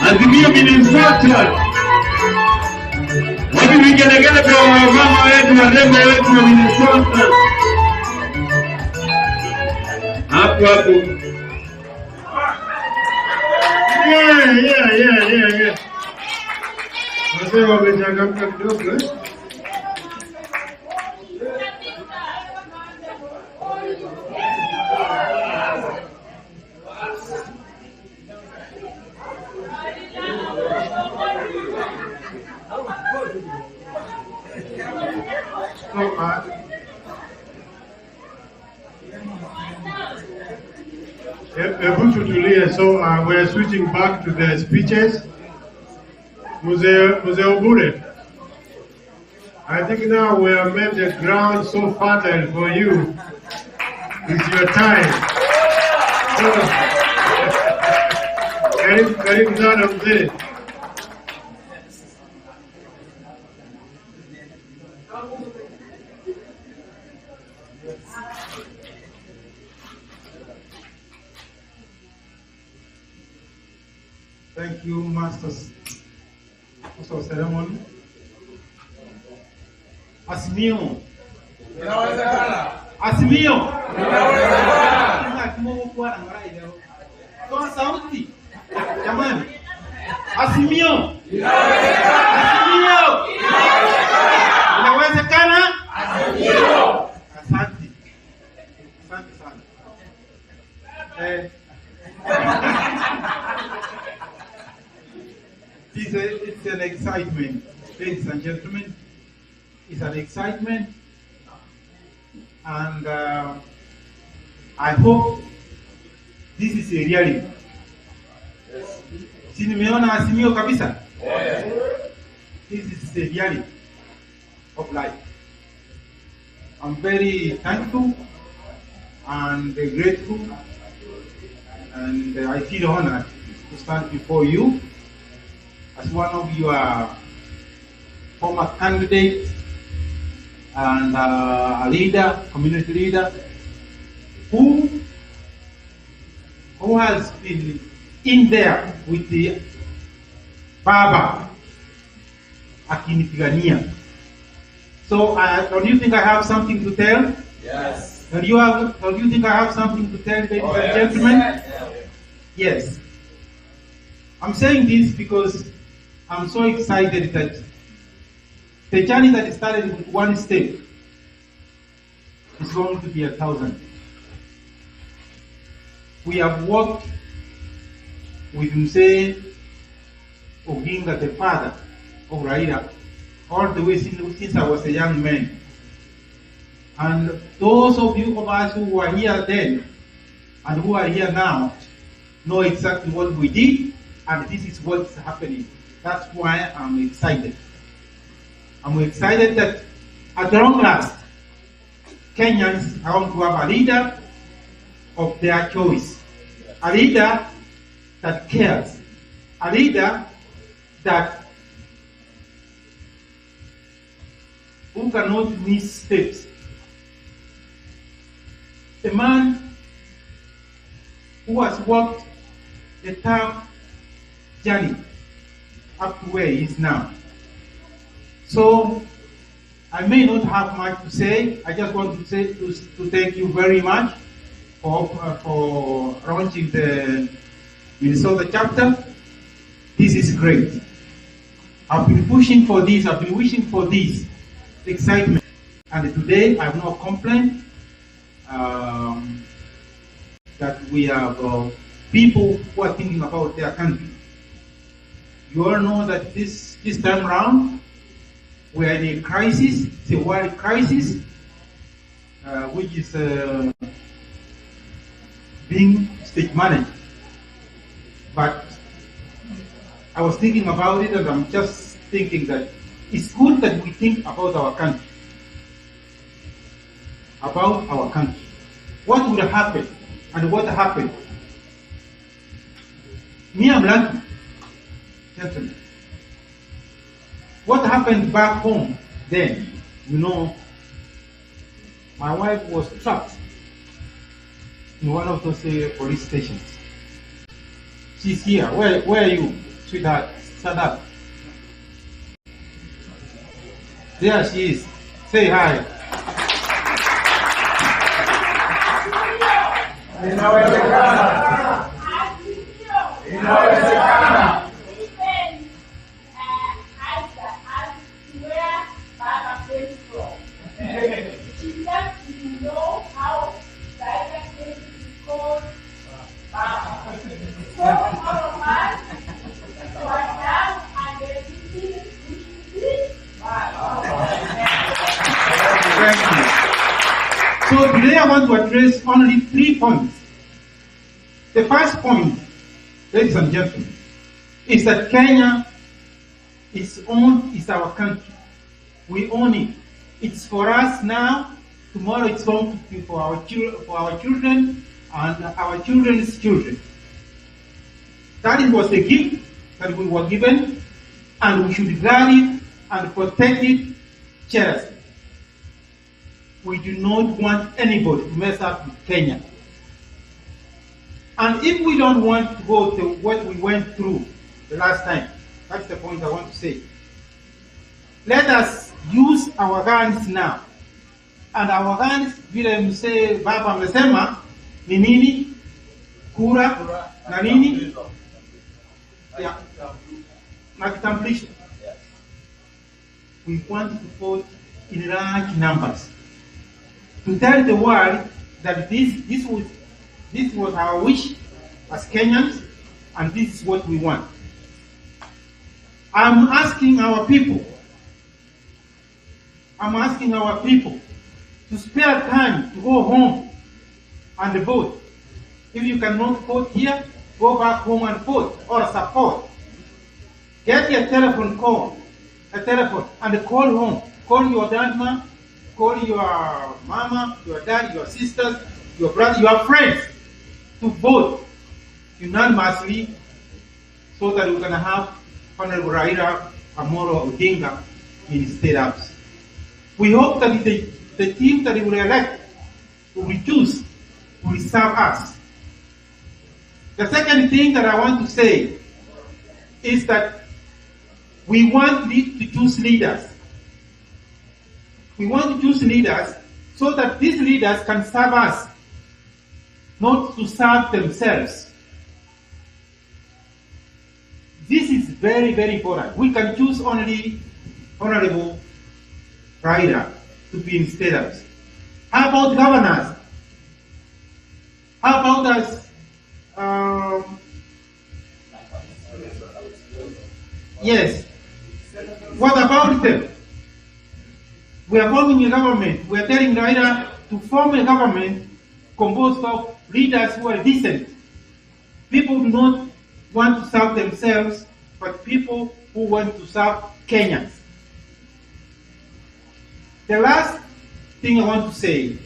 Azimio Minnesota. Wapi vigelegele kwa mama wetu warembo wetu wa Minnesota. Hapo hapo. Yeah. Wazee wamechangamka kidogo eh? So we're switching back to the speeches. Mzee Obure, I think now we have made the ground so fertile for you. It's your time. So, karibu sana mzee. Thank you, Masters of Ceremony. Azimio. Azimio. Toa sauti. Jamani. Azimio. Azimio. Inawezekana? Azimio. Asante. Asante sana. It's an excitement, ladies and gentlemen. It's an excitement, and I hope this is a reality. Si nimeona Azimio kabisa? This is a reality of life. I'm very thankful and grateful, and I feel honored to stand before you as one of your former candidates and a leader, community leader, who has been in there with the Baba akinipigania. So don't you think I have something to tell? Yes. Don't you think I have something to tell, ladies and gentlemen? Yes. I'm saying this because I'm so excited that the journey that started with one step is going to be 1,000. We have worked with Mzee Odinga, the father of Raila, all the way since I was a young man. And those of us who were here then and who are here now know exactly what we did, and this is what's happening. That's why I'm excited. I'm excited that at long last, Kenyans are going to have a leader of their choice. A leader that cares. A leader that who cannot miss steps. A man who has walked a tough journey up to where he is now. So I may not have much to say. I just want to say to thank you very much for launching the Minnesota chapter. This is great. I've been pushing for this. I've been wishing for this excitement, and today I have no complaint that we have people who are thinking about their country. You all know that this time around, we are in a crisis, it's a world crisis, which is being state managed. But I was thinking about it, and I'm just thinking that it's good that we think about our country. About our country. What would happen, and what happened? Me, I'm lucky. Gentlemen. What happened back home then? You know, my wife was trapped in one of those police stations. She's here. Where are you, sweetheart? Stand up. There she is. Say hi. Inawezekana. Inawezekana. Thank you. So today I want to address only 3 points. The first point, ladies and gentlemen, is that Kenya is our country. We own it. It's for us now. Tomorrow it's going to be for our children and our children's children. That was the gift that we were given, and we should guard it and protect it, cherish it. We do not want anybody to mess up with Kenya. And if we don't want to go to what we went through the last time, that's the point I want to say. Let us use our guns now. And our guns, vile mse baba amesema, ni nini? Kura, na nini? Yeah. Na kitambulisho. We want to vote in large numbers. To tell the world that this was our wish as Kenyans, and this is what we want. I'm asking our people to spare time to go home and vote. If you cannot vote here, go back home and vote or support. Get your telephone, and call home. Call your grandma, call your mama, your dad, your sisters, your brother, your friends to vote unanimously so that we can have Honorable Raila Odinga in State House. We hope that the team that we will elect, will be choose, will serve us. The second thing that I want to say is that we want to choose leaders. We want to choose leaders so that these leaders can serve us, not to serve themselves. This is very, very important. We can choose only Honorable Raila to be in State House. How about governors? How about us? Yes. What about them? We are forming a government. We are telling Raila to form a government composed of leaders who are decent. People do not want to serve themselves, but people who want to serve Kenyans. The last thing I want to say,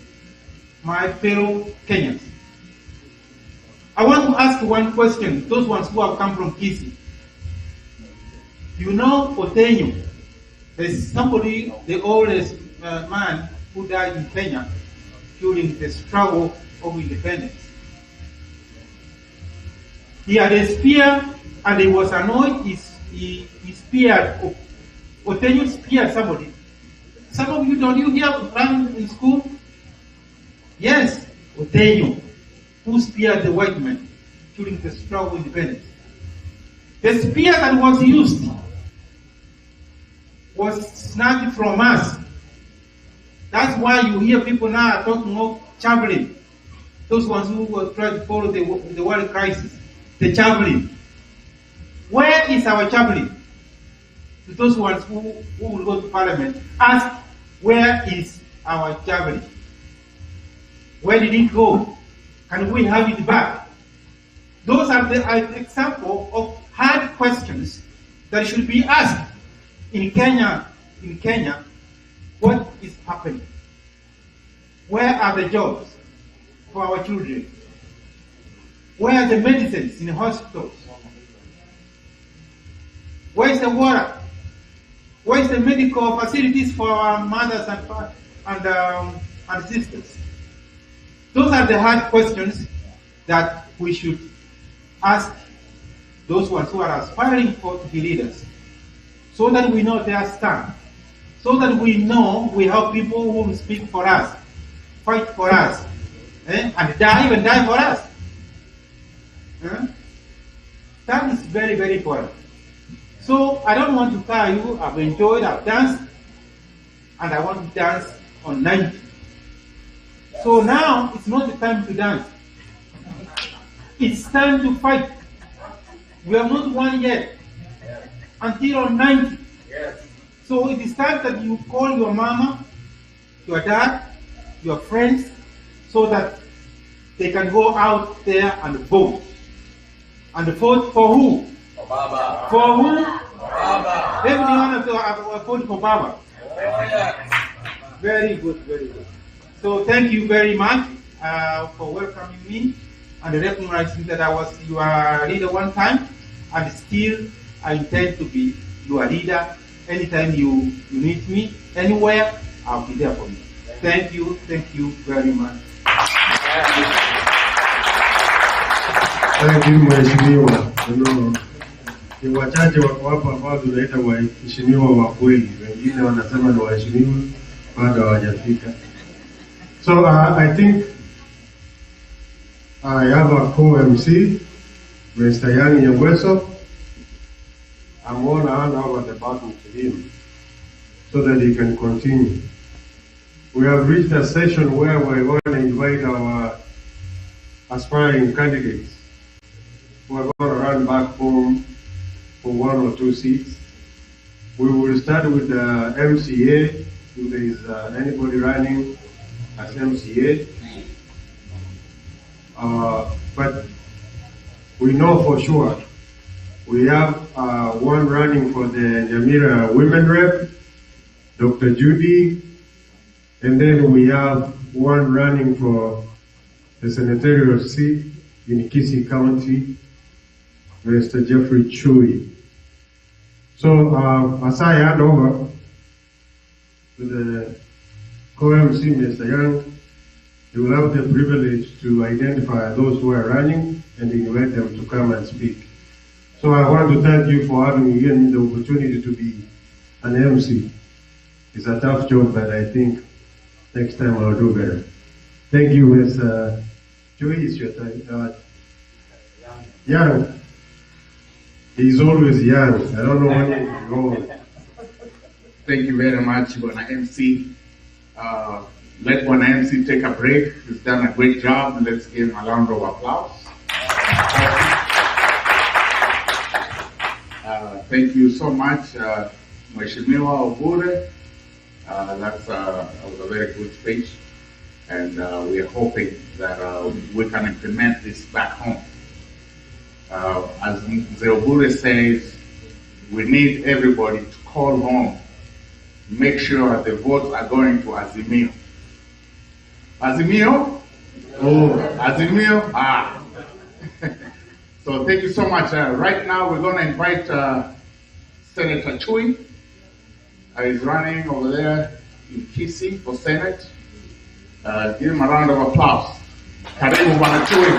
my fellow Kenyans, I want to ask one question, those ones who have come from Kisii. You know Otenyo, there's somebody, the oldest man who died in Kenya during the struggle of independence. He had a spear and he was annoyed, he speared, Otenyo speared somebody. Some of you, don't you hear learning in school? Yes, Otenyo, who speared the white man during the struggle of independence. The spear that was used was snatched from us. That's why you hear people now talking of javelin. Those ones who were trying to follow the world crisis. The javelin. Where is our javelin? To those ones who will go to parliament, ask, where is our javelin? Where did it go? Can we have it back? Those are the example of hard questions that should be asked in Kenya. In Kenya, what is happening? Where are the jobs for our children? Where are the medicines in the hospitals? Where is the water? Where is the medical facilities for our mothers and sisters? Those are the hard questions that we should ask those ones who are aspiring to be leaders, so that we know their stand, so that we know we have people who will speak for us, fight for us, and even die for us. That is very, very important. So I don't want to tell you, I've enjoyed, I've danced, and I want to dance on 90. So now it's not the time to dance. It's time to fight. We have not won yet until on 90. So it is time that you call your mama, your dad, your friends, so that they can go out there and vote. And vote for who? For Baba. For who? For Baba. Everyone has to vote for Baba. Very good, very good. So thank you very much for welcoming me and recognizing that I was your leader one time, and still I intend to be your leader. Anytime you need me, anywhere, I'll be there for you. Thank you very much. Thank you, Mheshimiwa. Ni wachache wako hapa ambao tunaita waheshimiwa wa kweli, wengine wanasema ni waheshimiwa bado hawajafika. So I think I have a co-MC, Mr. Yang Nyangweso. I'm going to hand over the baton to him so that he can continue. We have reached a session where we're going to invite our aspiring candidates who are going to run back home for 1 or 2 seats. We will start with the MCA, if there is anybody running as MCA. But we know for sure we have one running for the Nyamira Women Rep, Dr. Judy, and then we have one running for the senatorial seat in Kisii County, Mr. Jeffrey Chui. So as I hand over to the co-MC, Mr. Young, he will have the privilege to identify those who are running and invite them to come and speak. So I want to thank you for having given me the opportunity to be an MC. It's a tough job, but I think next time I'll do better. Thank you, Mr. Chui. It's your time. Young. He's always young. I don't know when he's old. Thank you very much, Bwana MC. Let Bwana MC take a break. He's done a great job. Let's give him a round of applause. Thank you so much, Mheshimiwa Obure. That was a very good speech, and we are hoping that we can implement this back home. As Mzee Obure says, we need everybody to call home, make sure the votes are going to Azimio. Azimio? Oh, Azimio? Ah. So thank you so much. Right now we're going to invite Senator Chui. He's running over there in Kisii for Senate. Give him a round of applause. Karibu Bwana Chui.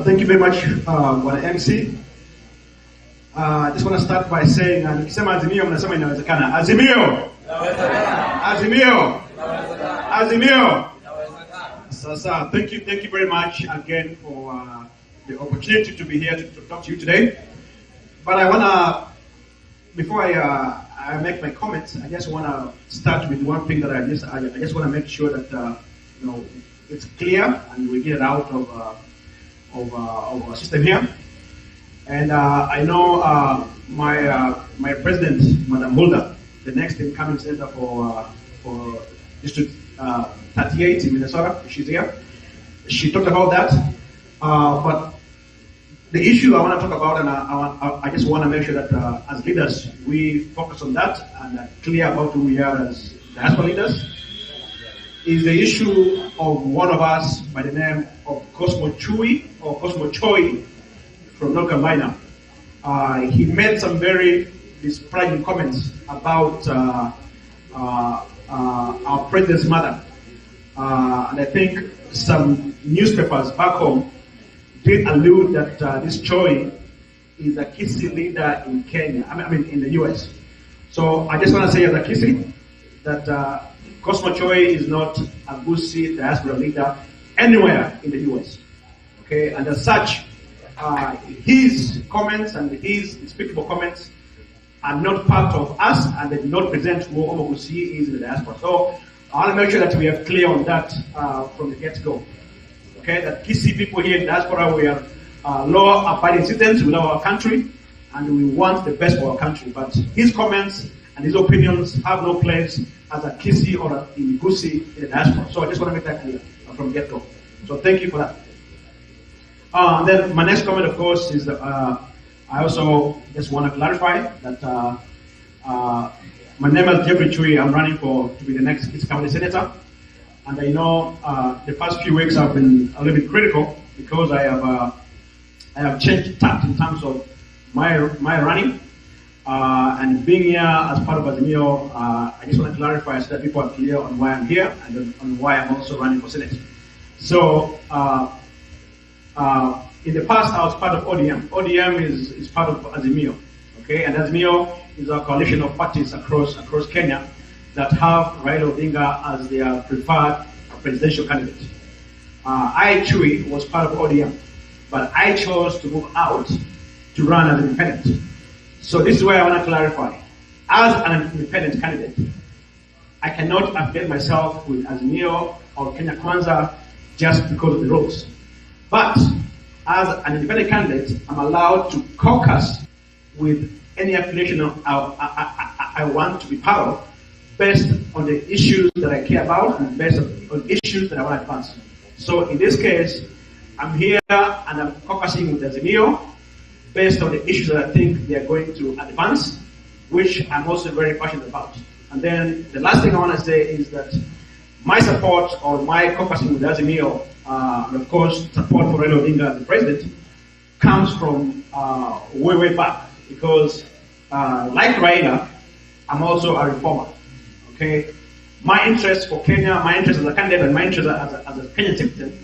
Thank you very much, Bwana MC. I just want to start by saying, nikisema Azimio mnasema inawezekana. Azimio! Azimio! Azimio! So, thank you very much again for the opportunity to be here to talk to you today. But I want to, before I make my comments, I just want to start with one thing that I just want to make sure that it's clear and we get it out of our system here. And I know my president, Madam Mulder, the next incoming senator for District 38 in Minnesota, she's here. She talked about that. But the issue I want to talk about, and I just want to make sure that as leaders, we focus on that and are clear about who we are as diaspora leaders, is the issue of one of us by the name of Cosmo Chui or Cosmo Choi from North Carolina. He made some very disparaging comments about our president's mother. And I think some newspapers back home did allude that this Choi is a Kisi leader in Kenya, I mean in the US. So I just want to say as a Kisi that Cosmo Choi is not a Gusii diaspora leader anywhere in the US. Okay, and as such, his comments and his despicable comments are not part of us, and they do not present who Omo Gusii is in the diaspora. So I want to make sure that we are clear on that from the get-go. Okay, that Kisi people here in the diaspora, we are law-abiding citizens, we love our country, and we want the best for our country. But his comments and his opinions have no place as a Kisi or a Gusii in the diaspora. So I just want to make that clear from the get-go. So thank you for that. And then my next comment, of course, is that I also just want to clarify that my name is Jeffrey Chui. I'm running to be the next East County Senator. And I know the past few weeks have been a little bit critical because I have changed tact in terms of my running. And being here as part of Azimio, I just want to clarify so that people are clear on why I'm here and on why I'm also running for Senate. So, in the past, I was part of ODM. ODM is part of Azimio, okay? And Azimio is a coalition of parties across Kenya that have Raila Odinga as their preferred presidential candidate. I, Chui, was part of ODM, but I chose to move out to run as an independent. So this is where I want to clarify. As an independent candidate, I cannot affiliate myself with Azimio or Kenya Kwanza just because of the rules. But as an independent candidate, I'm allowed to caucus with any affiliation I want to be part of based on the issues that I care about and based on issues that I want to advance. So in this case, I'm here and I'm caucusing with Azimio based on the issues that I think they are going to advance, which I'm also very passionate about. And then the last thing I want to say is that my support or my caucusing with Azimio, and of course support for Raila Odinga, the president, comes from way back because like Raila, I'm also a reformer. Okay, my interest for Kenya, my interest as a candidate, and my interest as a Kenyan citizen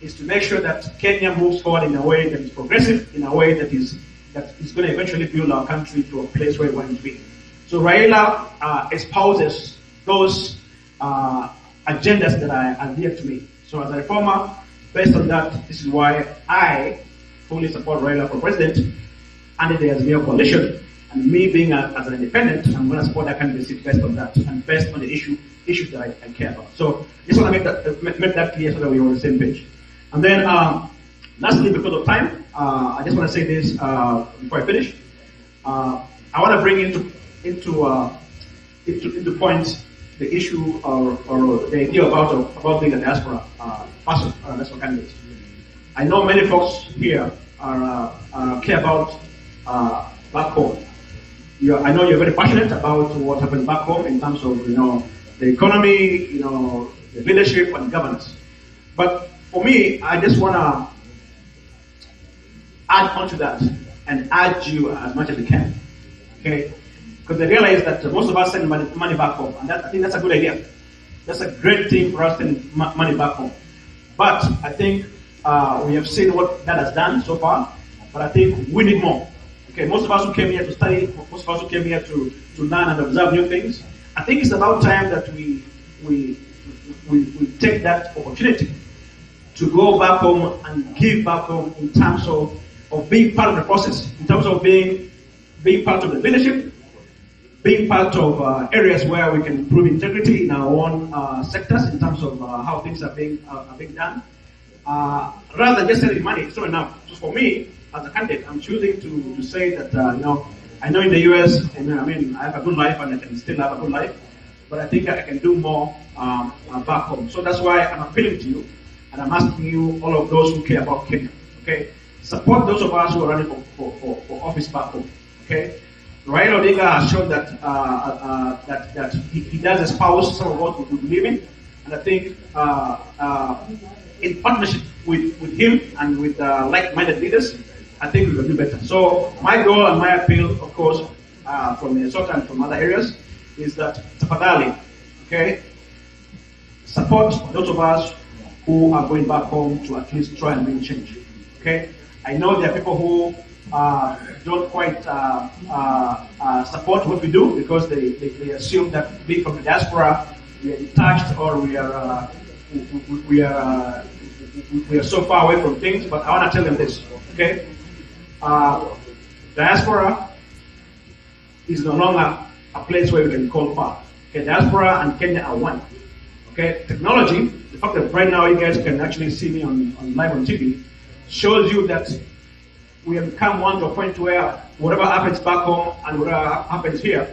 is to make sure that Kenya moves forward in a way that is progressive, in a way that is going to eventually build our country to a place where we want it to be. So Raila espouses those agendas that are dear to me. So as a reformer, based on that, this is why I fully support Raila for president under the Azimio coalition. And me being as an independent, I'm going to support that candidacy based on that and based on the issues that I care about. So just want to make that clear so that we're on the same page. And then lastly, because of time, I just want to say this before I finish. I want to bring into point the issue or the idea about being a diaspora person or a national candidate. I know many folks here care about back home. I know you're very passionate about what happened back home in terms of the economy, the leadership and governance. But for me, I just want to add on to that and urge you as much as you can, okay? Because I realize that most of us send money back home, and I think that's a good idea. That's a great thing for us to send money back home. But I think we have seen what that has done so far, but I think we need more. Okay, most of us who came here to study, most of us who came here to learn and observe new things, I think it's about time that we take that opportunity to go back home and give back home in terms of being part of the process, in terms of being part of the leadership, being part of areas where we can improve integrity in our own sectors in terms of how things are being done. Rather than just sending money, it's not enough. So for me, as a candidate, I'm choosing to say that, I know in the US, I have a good life and I can still have a good life, but I think I can do more back home. So that's why I'm appealing to you, and I'm asking you, all of those who care about Kenya, okay? Support those of us who are running for office back home, okay? Raila Odinga has shown that he does espouse some of what we believe in, and I think in partnership with him and with like-minded leaders, I think we will do better. So my goal and my appeal, of course, from Minnesota and from other areas, is that tafadhali, okay, support those of us who are going back home to at least try and bring change. Okay, I know there are people who don't quite support what we do because they assume that being from the diaspora we are detached or we are so far away from things. But I want to tell them this. Okay, diaspora is no longer a place where we can call far. Okay, diaspora and Kenya are one. Okay, technology, the fact that right now you guys can actually see me on live on TV, shows you that we have become one to a point where whatever happens back home and whatever happens here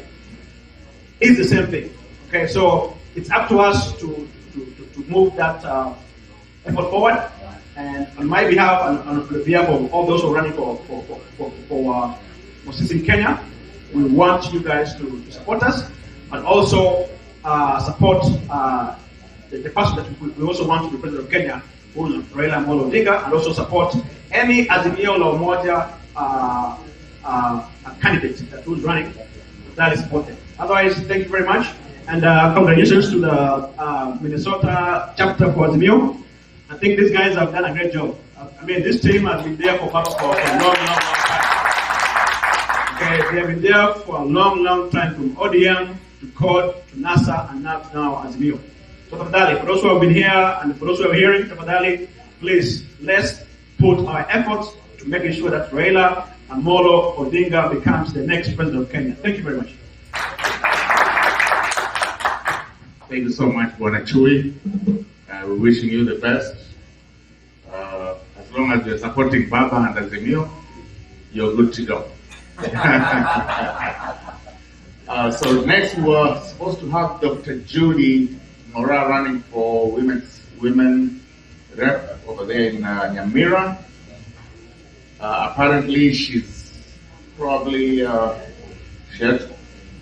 is the same thing. Okay, so it's up to us to move that effort forward. And on my behalf and on behalf of all those who are running for seats in Kenya, we want you guys to support us and also support the person that we also want to be president of Kenya, who is Raila Odinga, and also support any Azimio la Umoja candidate that who's running that is supported. Otherwise, thank you very much, and congratulations to the Minnesota chapter for Azimio. I think these guys have done a great job. I mean, this team has been there for a long time. Okay, they have been there for a long time, from ODM to CORD to NASA and now Azimio. So tafadhali, for those who have been here and for those who are hearing, tafadhali, please, let's put our efforts to making sure that Raila Amolo Odinga becomes the next president of Kenya. Thank you very much. Thank you so much, Bwana Chui. We're wishing you the best. As long as you're supporting Baba and Azimio, you're good to go. So next we were supposed to have Dr. Judy Mora running for women rep over there in Nyamira. Apparently she's probably she had to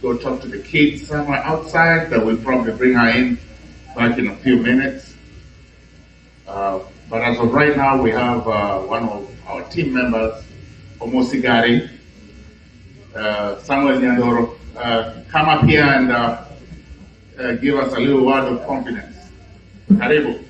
go talk to the kids somewhere outside, but we'll probably bring her in back in a few minutes. But as of right now, we have one of our team members, Omosigari, Samuel Nyandoro, come up here and give us a little word of confidence. Karibu.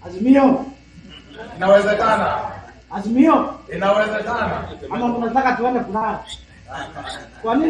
Azimio. Inawezekana. Azimio. Inawezekana. Ama tunataka tuende kulala. Kwa nini